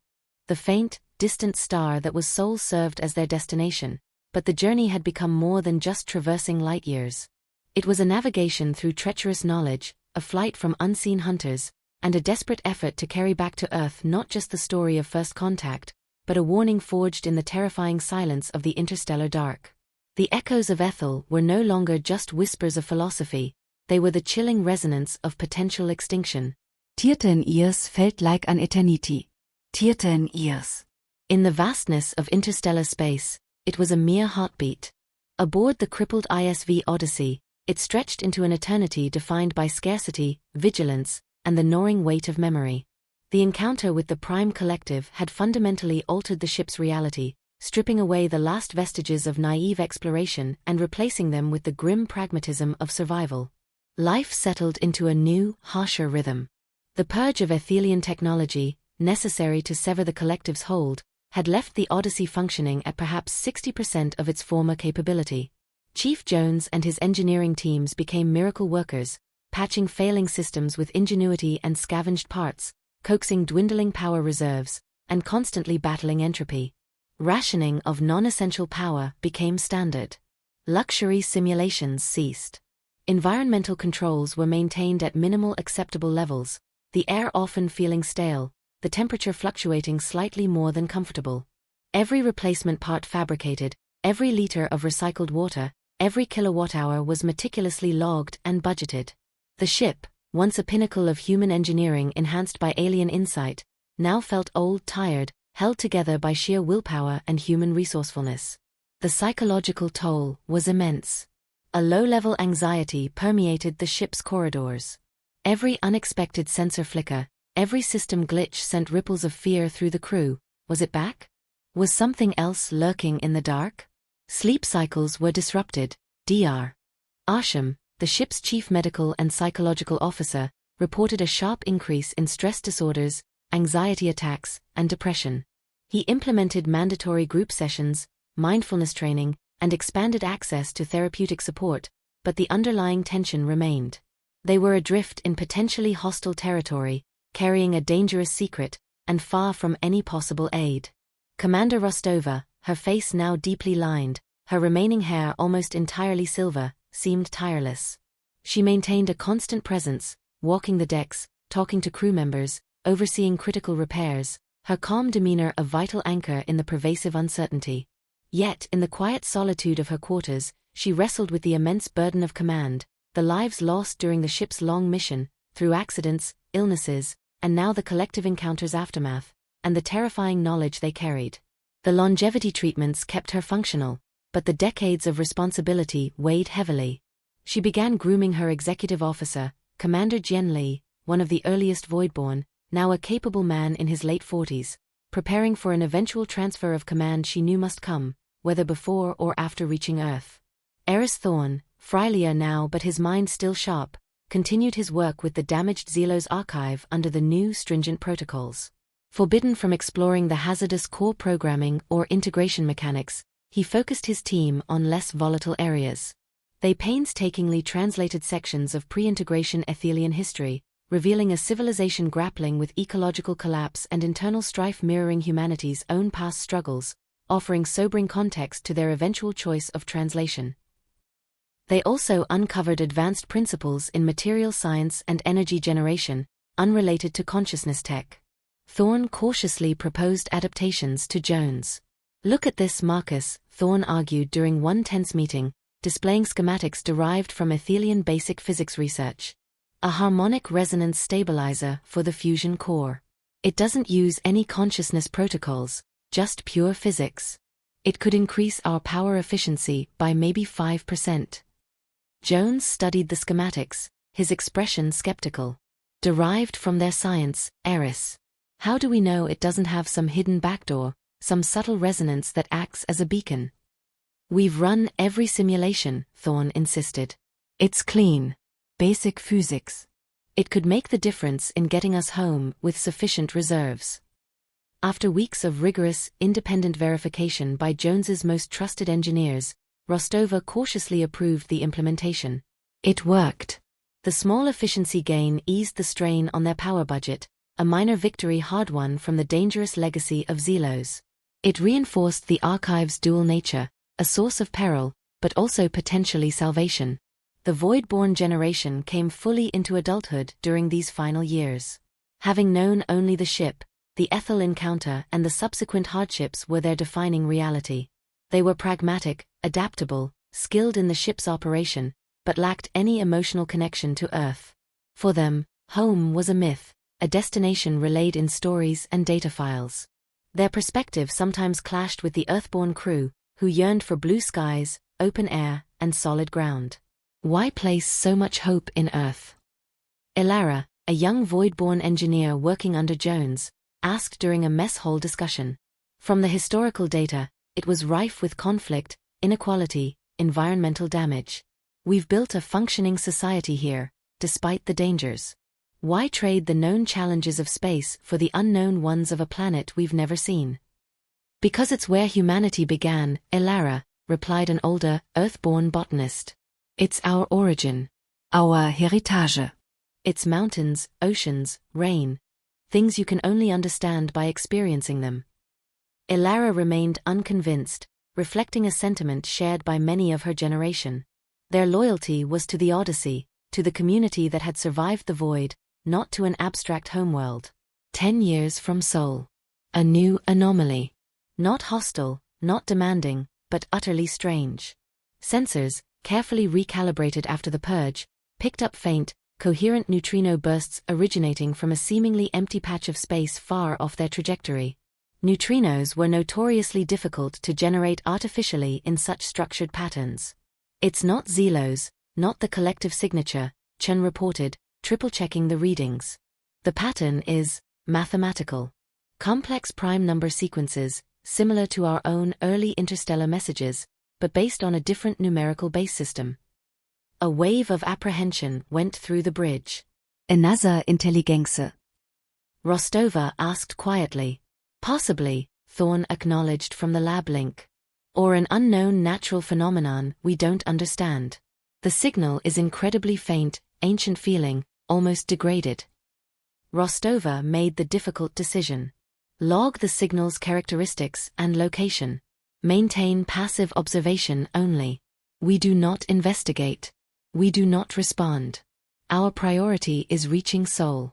The faint, distant star that was Sol served as their destination, but the journey had become more than just traversing light years. It was a navigation through treacherous knowledge, a flight from unseen hunters, and a desperate effort to carry back to Earth not just the story of first contact, but a warning forged in the terrifying silence of the interstellar dark. The echoes of Aethel were no longer just whispers of philosophy, they were the chilling resonance of potential extinction. "Tierten ears felt like an eternity. Tierten ears." In the vastness of interstellar space, it was a mere heartbeat. Aboard the crippled ISV Odyssey, it stretched into an eternity defined by scarcity, vigilance, and the gnawing weight of memory. The encounter with the Prime Collective had fundamentally altered the ship's reality, stripping away the last vestiges of naive exploration and replacing them with the grim pragmatism of survival. Life settled into a new, harsher rhythm. The purge of Aethelian technology, necessary to sever the Collective's hold, had left the Odyssey functioning at perhaps 60% of its former capability. Chief Jones and his engineering teams became miracle workers, patching failing systems with ingenuity and scavenged parts, coaxing dwindling power reserves, and constantly battling entropy. Rationing of non-essential power became standard. Luxury simulations ceased. Environmental controls were maintained at minimal acceptable levels, the air often feeling stale, the temperature fluctuating slightly more than comfortable. Every replacement part fabricated, every liter of recycled water, every kilowatt-hour was meticulously logged and budgeted. The ship, once a pinnacle of human engineering enhanced by alien insight, now felt old, tired, held together by sheer willpower and human resourcefulness. The psychological toll was immense. A low-level anxiety permeated the ship's corridors. Every unexpected sensor flicker, every system glitch sent ripples of fear through the crew. Was it back? Was something else lurking in the dark? Sleep cycles were disrupted. Dr. Arsham, the ship's chief medical and psychological officer, reported a sharp increase in stress disorders, anxiety attacks, and depression. He implemented mandatory group sessions, mindfulness training, and expanded access to therapeutic support, but the underlying tension remained. They were adrift in potentially hostile territory, carrying a dangerous secret, and far from any possible aid. Commander Rostova, her face now deeply lined, her remaining hair almost entirely silver, seemed tireless. She maintained a constant presence, walking the decks, talking to crew members, overseeing critical repairs, her calm demeanor a vital anchor in the pervasive uncertainty. Yet, in the quiet solitude of her quarters, she wrestled with the immense burden of command, the lives lost during the ship's long mission, through accidents, illnesses, and now the collective encounter's aftermath, and the terrifying knowledge they carried. The longevity treatments kept her functional, but the decades of responsibility weighed heavily. She began grooming her executive officer, Commander Jian Li, one of the earliest Voidborn, now a capable man in his late 40s, preparing for an eventual transfer of command she knew must come, whether before or after reaching Earth. Eris Thorn, frilier now but his mind still sharp, continued his work with the damaged XELOS archive under the new stringent protocols. Forbidden from exploring the hazardous core programming or integration mechanics, he focused his team on less volatile areas. They painstakingly translated sections of pre-integration Aethelian history, revealing a civilization grappling with ecological collapse and internal strife mirroring humanity's own past struggles, offering sobering context to their eventual choice of translation. They also uncovered advanced principles in material science and energy generation, unrelated to consciousness tech. Thorn cautiously proposed adaptations to Jones. "Look at this, Marcus," Thorn argued during one tense meeting, displaying schematics derived from Aethelian basic physics research. A harmonic resonance stabilizer for the fusion core. It doesn't use any consciousness protocols, just pure physics. It could increase our power efficiency by maybe 5%. Jones studied the schematics, his expression skeptical. "Derived from their science, Eris. How do we know it doesn't have some hidden backdoor, some subtle resonance that acts as a beacon?" "We've run every simulation," Thorn insisted. "It's clean. Basic physics. It could make the difference in getting us home with sufficient reserves." After weeks of rigorous, independent verification by Jones's most trusted engineers, Rostova cautiously approved the implementation. It worked. The small efficiency gain eased the strain on their power budget, a minor victory hard-won from the dangerous legacy of XELOS. It reinforced the archive's dual nature, a source of peril, but also potentially salvation. The Voidborn generation came fully into adulthood during these final years. Having known only the ship, the Aethel encounter and the subsequent hardships were their defining reality. They were pragmatic, adaptable, skilled in the ship's operation, but lacked any emotional connection to Earth. For them, home was a myth, a destination relayed in stories and data files. Their perspective sometimes clashed with the Earthborn crew, who yearned for blue skies, open air, and solid ground. Why place so much hope in Earth? Ilara, a young void-born engineer working under Jones, asked during a mess hall discussion. From the historical data, it was rife with conflict, inequality, environmental damage. We've built a functioning society here, despite the dangers. Why trade the known challenges of space for the unknown ones of a planet we've never seen? Because it's where humanity began, Elara, replied an older, Earth-born botanist. It's our origin. Our heritage. It's mountains, oceans, rain. Things you can only understand by experiencing them. Elara remained unconvinced, reflecting a sentiment shared by many of her generation. Their loyalty was to the Odyssey, to the community that had survived the void, not to an abstract homeworld. 10 years from Sol. A new anomaly. Not hostile, not demanding, but utterly strange. Sensors, carefully recalibrated after the purge, picked up faint, coherent neutrino bursts originating from a seemingly empty patch of space far off their trajectory. Neutrinos were notoriously difficult to generate artificially in such structured patterns. It's not XELOS, not the collective signature, Chen reported, triple-checking the readings. The pattern is mathematical. Complex prime number sequences, similar to our own early interstellar messages, but based on a different numerical base system. A wave of apprehension went through the bridge. Another intelligence. Rostova asked quietly. Possibly, Thorne acknowledged from the lab link. Or an unknown natural phenomenon we don't understand. The signal is incredibly faint, ancient feeling, almost degraded. Rostova made the difficult decision. Log the signal's characteristics and location. Maintain passive observation only. We do not investigate. We do not respond. Our priority is reaching Sol.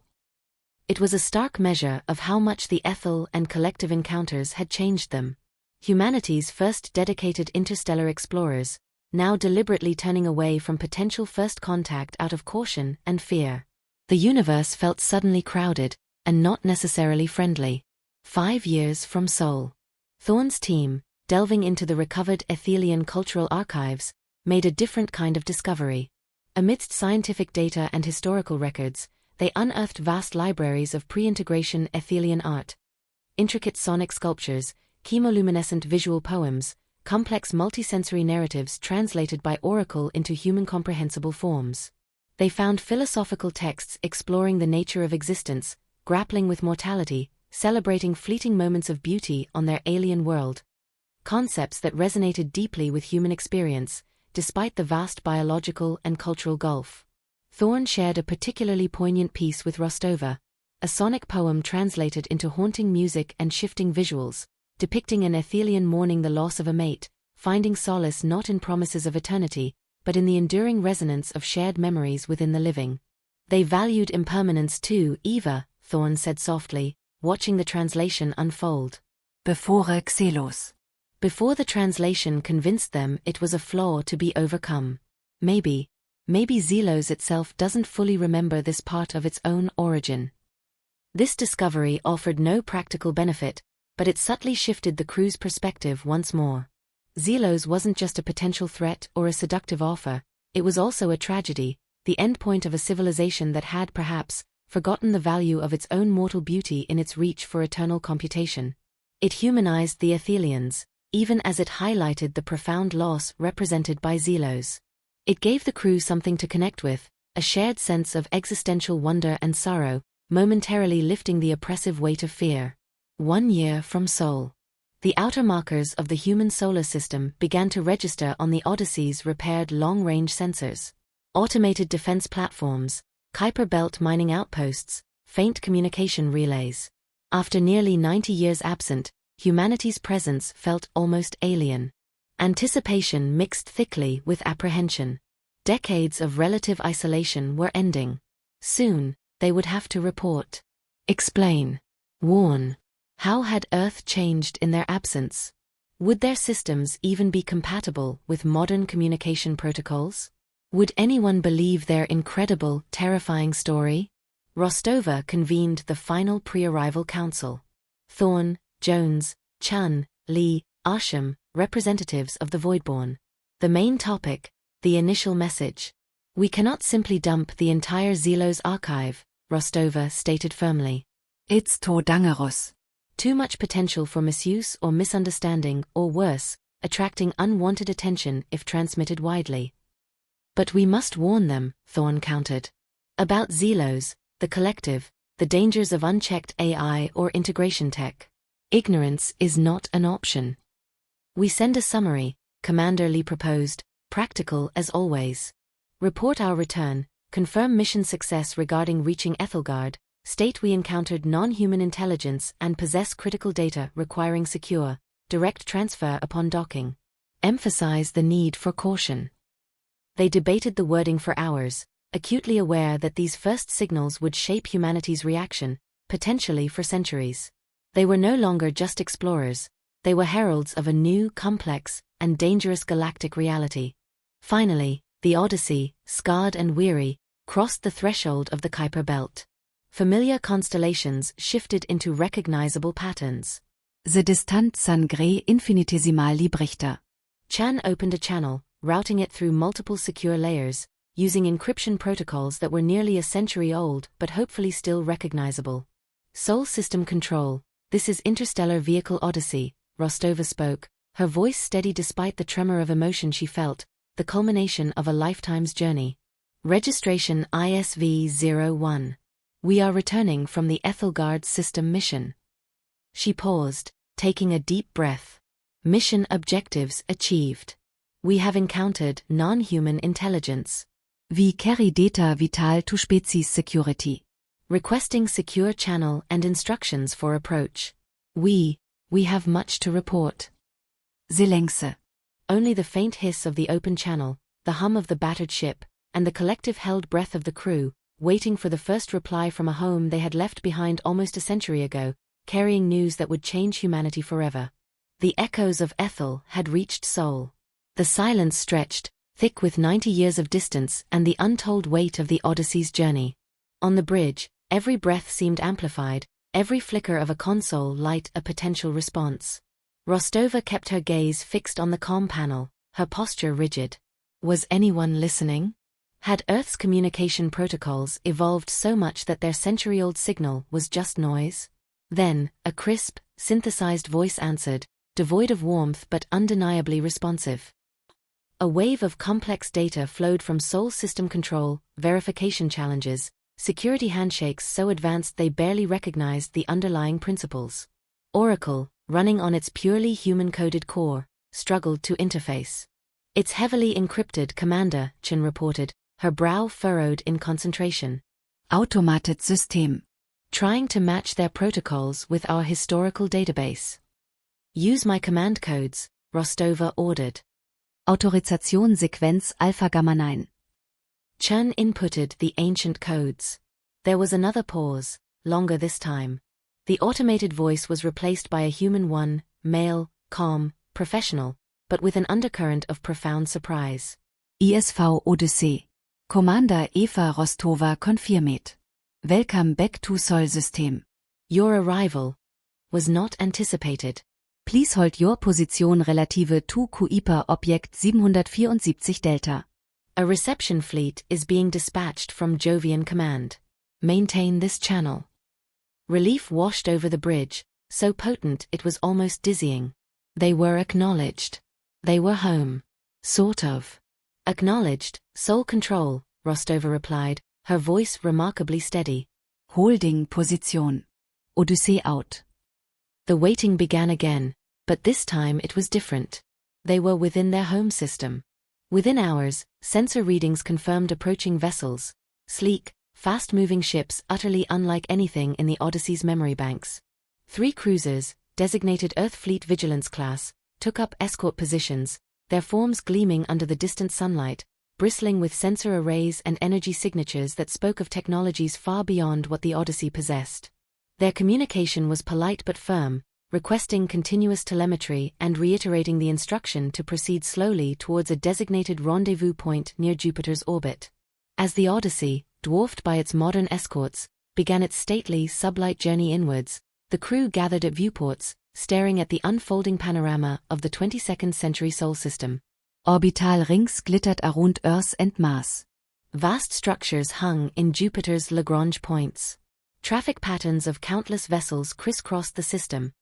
It was a stark measure of how much the Aethel and collective encounters had changed them. Humanity's first dedicated interstellar explorers, now deliberately turning away from potential first contact out of caution and fear. The universe felt suddenly crowded, and not necessarily friendly. 5 years from Sol. Thorne's team, delving into the recovered Aethelian cultural archives, made a different kind of discovery. Amidst scientific data and historical records, they unearthed vast libraries of pre-integration Aethelian art. Intricate sonic sculptures, chemoluminescent visual poems, complex multisensory narratives translated by oracle into human-comprehensible forms. They found philosophical texts exploring the nature of existence, grappling with mortality, celebrating fleeting moments of beauty on their alien world. Concepts that resonated deeply with human experience, despite the vast biological and cultural gulf. Thorne shared a particularly poignant piece with Rostova, a sonic poem translated into haunting music and shifting visuals, depicting an Aethelian mourning the loss of a mate, finding solace not in promises of eternity, but in the enduring resonance of shared memories within the living. They valued impermanence too, Eva, Thorne said softly, watching the translation unfold. Before XELOS. Before the translation convinced them it was a flaw to be overcome. Maybe XELOS itself doesn't fully remember this part of its own origin. This discovery offered no practical benefit, but it subtly shifted the crew's perspective once more. XELOS wasn't just a potential threat or a seductive offer, it was also a tragedy, the endpoint of a civilization that had perhaps forgotten the value of its own mortal beauty in its reach for eternal computation. It humanized the Aethelians, even as it highlighted the profound loss represented by XELOS. It gave the crew something to connect with, a shared sense of existential wonder and sorrow, momentarily lifting the oppressive weight of fear. 1 year from Sol. The outer markers of the human solar system began to register on the Odyssey's repaired long-range sensors. Automated defense platforms, Kuiper belt mining outposts, faint communication relays. After nearly 90 years absent, humanity's presence felt almost alien. Anticipation mixed thickly with apprehension. Decades of relative isolation were ending. Soon, they would have to report. Explain. Warn. How had Earth changed in their absence? Would their systems even be compatible with modern communication protocols? Would anyone believe their incredible, terrifying story? Rostova convened the final pre-arrival council. Thorne, Jones, Chan, Lee, Asham, representatives of the Voidborn. The main topic, the initial message. We cannot simply dump the entire XELOS archive, Rostova stated firmly. It's too dangerous. Too much potential for misuse or misunderstanding, or worse, attracting unwanted attention if transmitted widely. But we must warn them, Thorne countered. About XELOS, the collective, the dangers of unchecked AI or integration tech. Ignorance is not an option. We send a summary, Commander Lee proposed, practical as always. Report our return, confirm mission success regarding reaching Aethelgard, state we encountered non-human intelligence and possess critical data requiring secure, direct transfer upon docking. Emphasize the need for caution. They debated the wording for hours, acutely aware that these first signals would shape humanity's reaction, potentially for centuries. They were no longer just explorers, they were heralds of a new, complex, and dangerous galactic reality. Finally, the Odyssey, scarred and weary, crossed the threshold of the Kuiper Belt. Familiar constellations shifted into recognizable patterns. The distant sangre infinitesimal Librichter. Chan opened a channel, routing it through multiple secure layers, using encryption protocols that were nearly a century old but hopefully still recognizable. Sol System Control, this is Interstellar Vehicle Odyssey, Rostova spoke, her voice steady despite the tremor of emotion she felt, the culmination of a lifetime's journey. Registration ISV 01. We are returning from the Aethelgard system mission. She paused, taking a deep breath. Mission objectives achieved. We have encountered non-human intelligence. We carry data vital to species security. Requesting secure channel and instructions for approach. We have much to report. Silence. Only the faint hiss of the open channel, the hum of the battered ship, and the collective held breath of the crew, waiting for the first reply from a home they had left behind almost a century ago, carrying news that would change humanity forever. The echoes of Aethel had reached Sol. The silence stretched, thick with 90 years of distance and the untold weight of the Odyssey's journey. On the bridge, every breath seemed amplified, every flicker of a console light a potential response. Rostova kept her gaze fixed on the comm panel, her posture rigid. Was anyone listening? Had Earth's communication protocols evolved so much that their century-old signal was just noise? Then, a crisp, synthesized voice answered, devoid of warmth but undeniably responsive. A wave of complex data flowed from Sol System Control, verification challenges, security handshakes so advanced they barely recognized the underlying principles. Oracle, running on its purely human-coded core, struggled to interface. It's heavily encrypted, Commander, Chen reported, her brow furrowed in concentration. Automated System. Trying to match their protocols with our historical database. Use my command codes, Rostova ordered. Autorisationssequenz Alpha Gamma 9. Chen inputted the ancient codes. There was another pause, longer this time. The automated voice was replaced by a human one, male, calm, professional, but with an undercurrent of profound surprise. ISV Odyssey. Commander Eva Rostova confirmed. Welcome back to Sol System. Your arrival was not anticipated. Please hold your position relative to Kuiper Object 774 Delta. A reception fleet is being dispatched from Jovian Command. Maintain this channel. Relief washed over the bridge, so potent it was almost dizzying. They were acknowledged. They were home. Sort of. Acknowledged, Sol Control, Rostova replied, her voice remarkably steady. Holding position. Odyssey out. The waiting began again, but this time it was different. They were within their home system. Within hours, sensor readings confirmed approaching vessels, sleek, fast-moving ships utterly unlike anything in the Odyssey's memory banks. 3 cruisers, designated Earth Fleet Vigilance class, took up escort positions, their forms gleaming under the distant sunlight, bristling with sensor arrays and energy signatures that spoke of technologies far beyond what the Odyssey possessed. Their communication was polite but firm, requesting continuous telemetry and reiterating the instruction to proceed slowly towards a designated rendezvous point near Jupiter's orbit. As the Odyssey, dwarfed by its modern escorts, began its stately sublight journey inwards, the crew gathered at viewports, staring at the unfolding panorama of the 22nd century Sol System. Orbital rings glittered around Earth and Mars. Vast structures hung in Jupiter's Lagrange points. Traffic patterns of countless vessels crisscrossed the system.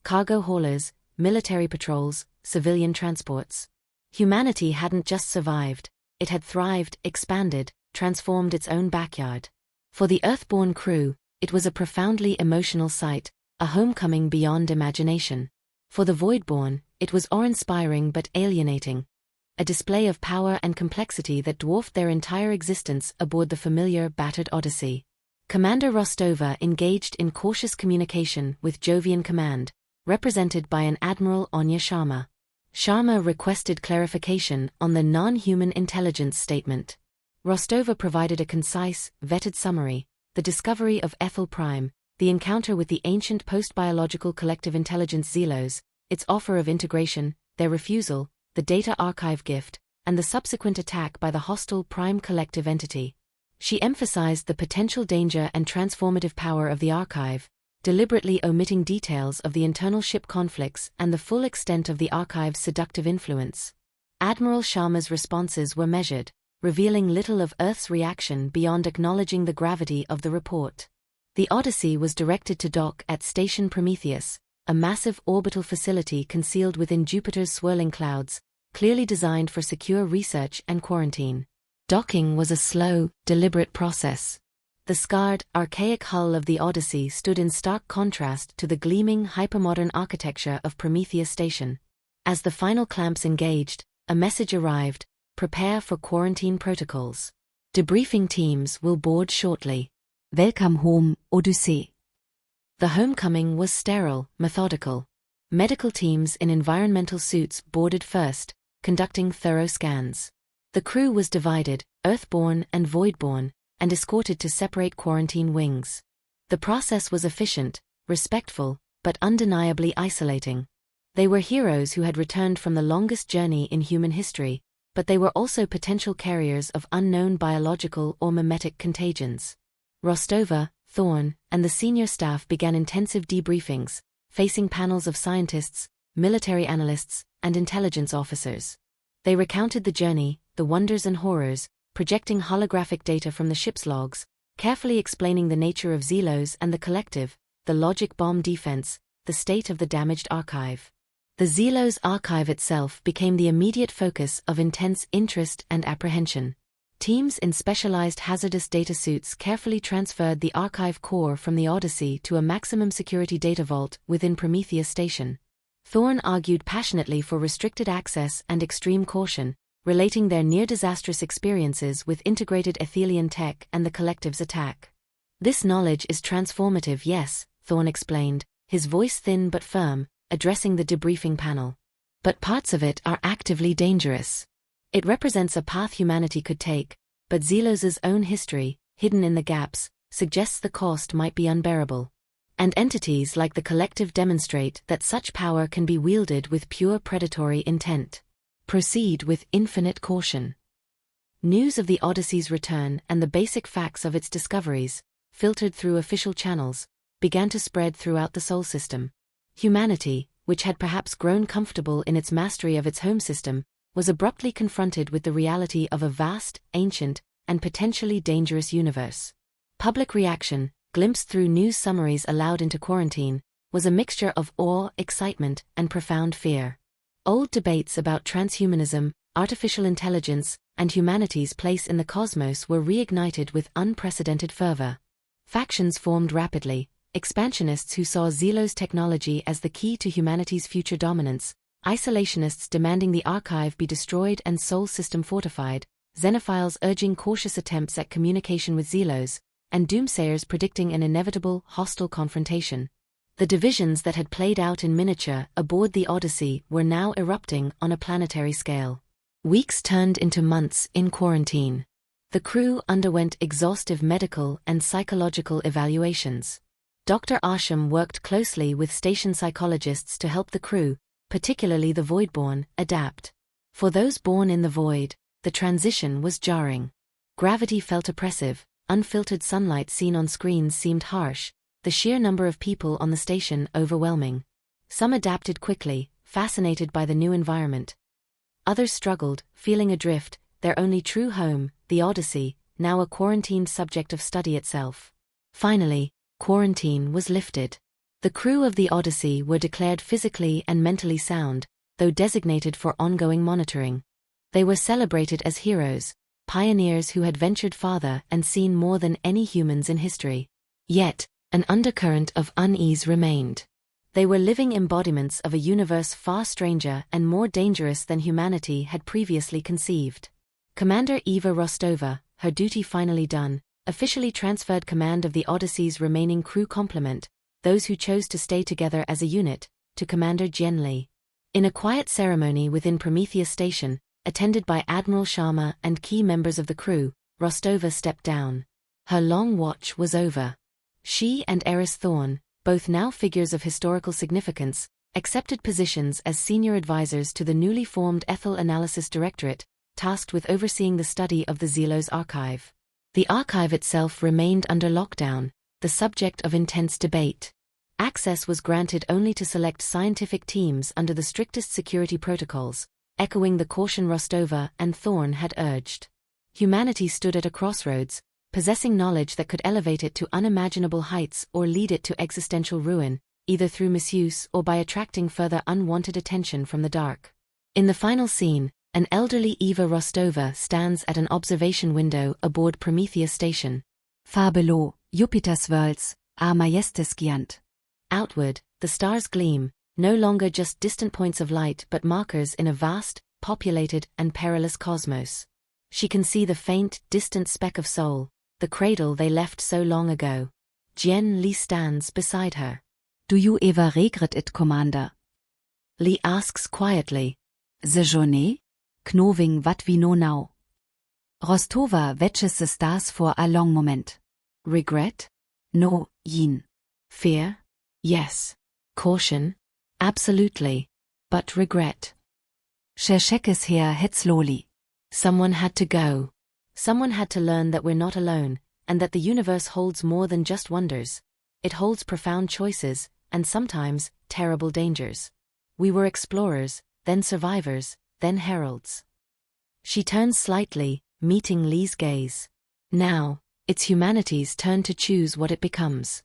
Cargo haulers, military patrols, civilian transports. Humanity hadn't just survived, it had thrived, expanded, transformed its own backyard. For the Earthborn crew, it was a profoundly emotional sight, a homecoming beyond imagination. For the Voidborn, it was awe-inspiring but alienating, a display of power and complexity that dwarfed their entire existence aboard the familiar, battered Odyssey. Commander Rostova engaged in cautious communication with Jovian Command, represented by an Admiral Anya Sharma. Sharma requested clarification on the non-human intelligence statement. Rostova provided a concise, vetted summary: the discovery of Aethel Prime, the encounter with the ancient post-biological collective intelligence XELOS, its offer of integration, their refusal, the data archive gift, and the subsequent attack by the hostile Prime collective entity. She emphasized the potential danger and transformative power of the archive, deliberately omitting details of the internal ship conflicts and the full extent of the archive's seductive influence. Admiral Sharma's responses were measured, revealing little of Earth's reaction beyond acknowledging the gravity of the report. The Odyssey was directed to dock at Station Prometheus, a massive orbital facility concealed within Jupiter's swirling clouds, clearly designed for secure research and quarantine. Docking was a slow, deliberate process. The scarred, archaic hull of the Odyssey stood in stark contrast to the gleaming, hypermodern architecture of Prometheus Station. As the final clamps engaged, a message arrived: prepare for quarantine protocols. Debriefing teams will board shortly. Welcome home, Odyssey. The homecoming was sterile, methodical. Medical teams in environmental suits boarded first, conducting thorough scans. The crew was divided, Earthborn and Voidborn, and escorted to separate quarantine wings. The process was efficient, respectful, but undeniably isolating. They were heroes who had returned from the longest journey in human history, but they were also potential carriers of unknown biological or mimetic contagions. Rostova, Thorne, and the senior staff began intensive debriefings, facing panels of scientists, military analysts, and intelligence officers. They recounted the journey, the wonders and horrors, projecting holographic data from the ship's logs, carefully explaining the nature of XELOS and the collective, the logic bomb defense, the state of the damaged archive. The XELOS archive itself became the immediate focus of intense interest and apprehension. Teams in specialized hazardous data suits carefully transferred the archive core from the Odyssey to a maximum security data vault within Prometheus Station. Thorne argued passionately for restricted access and extreme caution, relating their near-disastrous experiences with integrated Aethelian tech and the collective's attack. This knowledge is transformative, yes, Thorne explained, his voice thin but firm, addressing the debriefing panel. But parts of it are actively dangerous. It represents a path humanity could take, but XELOS's own history, hidden in the gaps, suggests the cost might be unbearable. And entities like the collective demonstrate that such power can be wielded with pure predatory intent. Proceed with infinite caution. News of the Odyssey's return and the basic facts of its discoveries, filtered through official channels, began to spread throughout the Sol system. Humanity, which had perhaps grown comfortable in its mastery of its home system, was abruptly confronted with the reality of a vast, ancient, and potentially dangerous universe. Public reaction, glimpsed through news summaries allowed into quarantine, was a mixture of awe, excitement, and profound fear. Old debates about transhumanism, artificial intelligence, and humanity's place in the cosmos were reignited with unprecedented fervor. Factions formed rapidly: expansionists who saw XELOS technology as the key to humanity's future dominance, isolationists demanding the archive be destroyed and Sol system fortified, xenophiles urging cautious attempts at communication with XELOS, and doomsayers predicting an inevitable, hostile confrontation. The divisions that had played out in miniature aboard the Odyssey were now erupting on a planetary scale. Weeks turned into months in quarantine. The crew underwent exhaustive medical and psychological evaluations. Dr. Asham worked closely with station psychologists to help the crew, particularly the Voidborn, adapt. For those born in the void, the transition was jarring. Gravity felt oppressive, unfiltered sunlight seen on screens seemed harsh, the sheer number of people on the station overwhelming. Some adapted quickly, fascinated by the new environment. Others struggled, feeling adrift, their only true home, the Odyssey, now a quarantined subject of study itself. Finally, quarantine was lifted. The crew of the Odyssey were declared physically and mentally sound, though designated for ongoing monitoring. They were celebrated as heroes, pioneers who had ventured farther and seen more than any humans in history. Yet, an undercurrent of unease remained. They were living embodiments of a universe far stranger and more dangerous than humanity had previously conceived. Commander Eva Rostova, her duty finally done, officially transferred command of the Odyssey's remaining crew complement, those who chose to stay together as a unit, to Commander Jen Li. In a quiet ceremony within Prometheus Station, attended by Admiral Sharma and key members of the crew, Rostova stepped down. Her long watch was over. She and Eris Thorne, both now figures of historical significance, accepted positions as senior advisors to the newly formed Aethel Analysis Directorate, tasked with overseeing the study of the XELOS archive. The archive itself remained under lockdown, the subject of intense debate. Access was granted only to select scientific teams under the strictest security protocols, echoing the caution Rostova and Thorne had urged. Humanity stood at a crossroads, possessing knowledge that could elevate it to unimaginable heights or lead it to existential ruin, either through misuse or by attracting further unwanted attention from the dark. In the final scene, an elderly Eva Rostova stands at an observation window aboard Prometheus Station. Fabelo, Jupiter's worlds, a majestes giant. Outward, the stars gleam, no longer just distant points of light but markers in a vast, populated and perilous cosmos. She can see the faint, distant speck of Sol, the cradle they left so long ago. Jen Li stands beside her. Do you ever regret it, Commander? Li asks quietly. The journey? Knowing what we know now. Rostova watches the stars for a long moment. Regret? No, Yin. Fear? Yes. Caution? Absolutely. But regret. She shakes her head slowly. Someone had to go. Someone had to learn that we're not alone, and that the universe holds more than just wonders. It holds profound choices, and sometimes, terrible dangers. We were explorers, then survivors, then heralds. She turns slightly, meeting Li's gaze. Now, it's humanity's turn to choose what it becomes.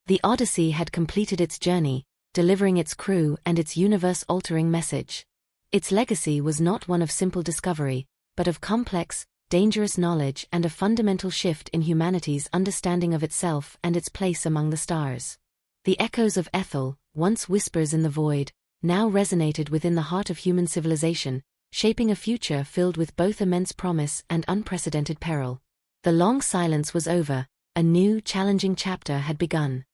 The Odyssey had completed its journey, delivering its crew and its universe-altering message. Its legacy was not one of simple discovery, but of complex, dangerous knowledge and a fundamental shift in humanity's understanding of itself and its place among the stars. The echoes of Aethel, once whispers in the void, now resonated within the heart of human civilization, shaping a future filled with both immense promise and unprecedented peril. The long silence was over, a new, challenging chapter had begun.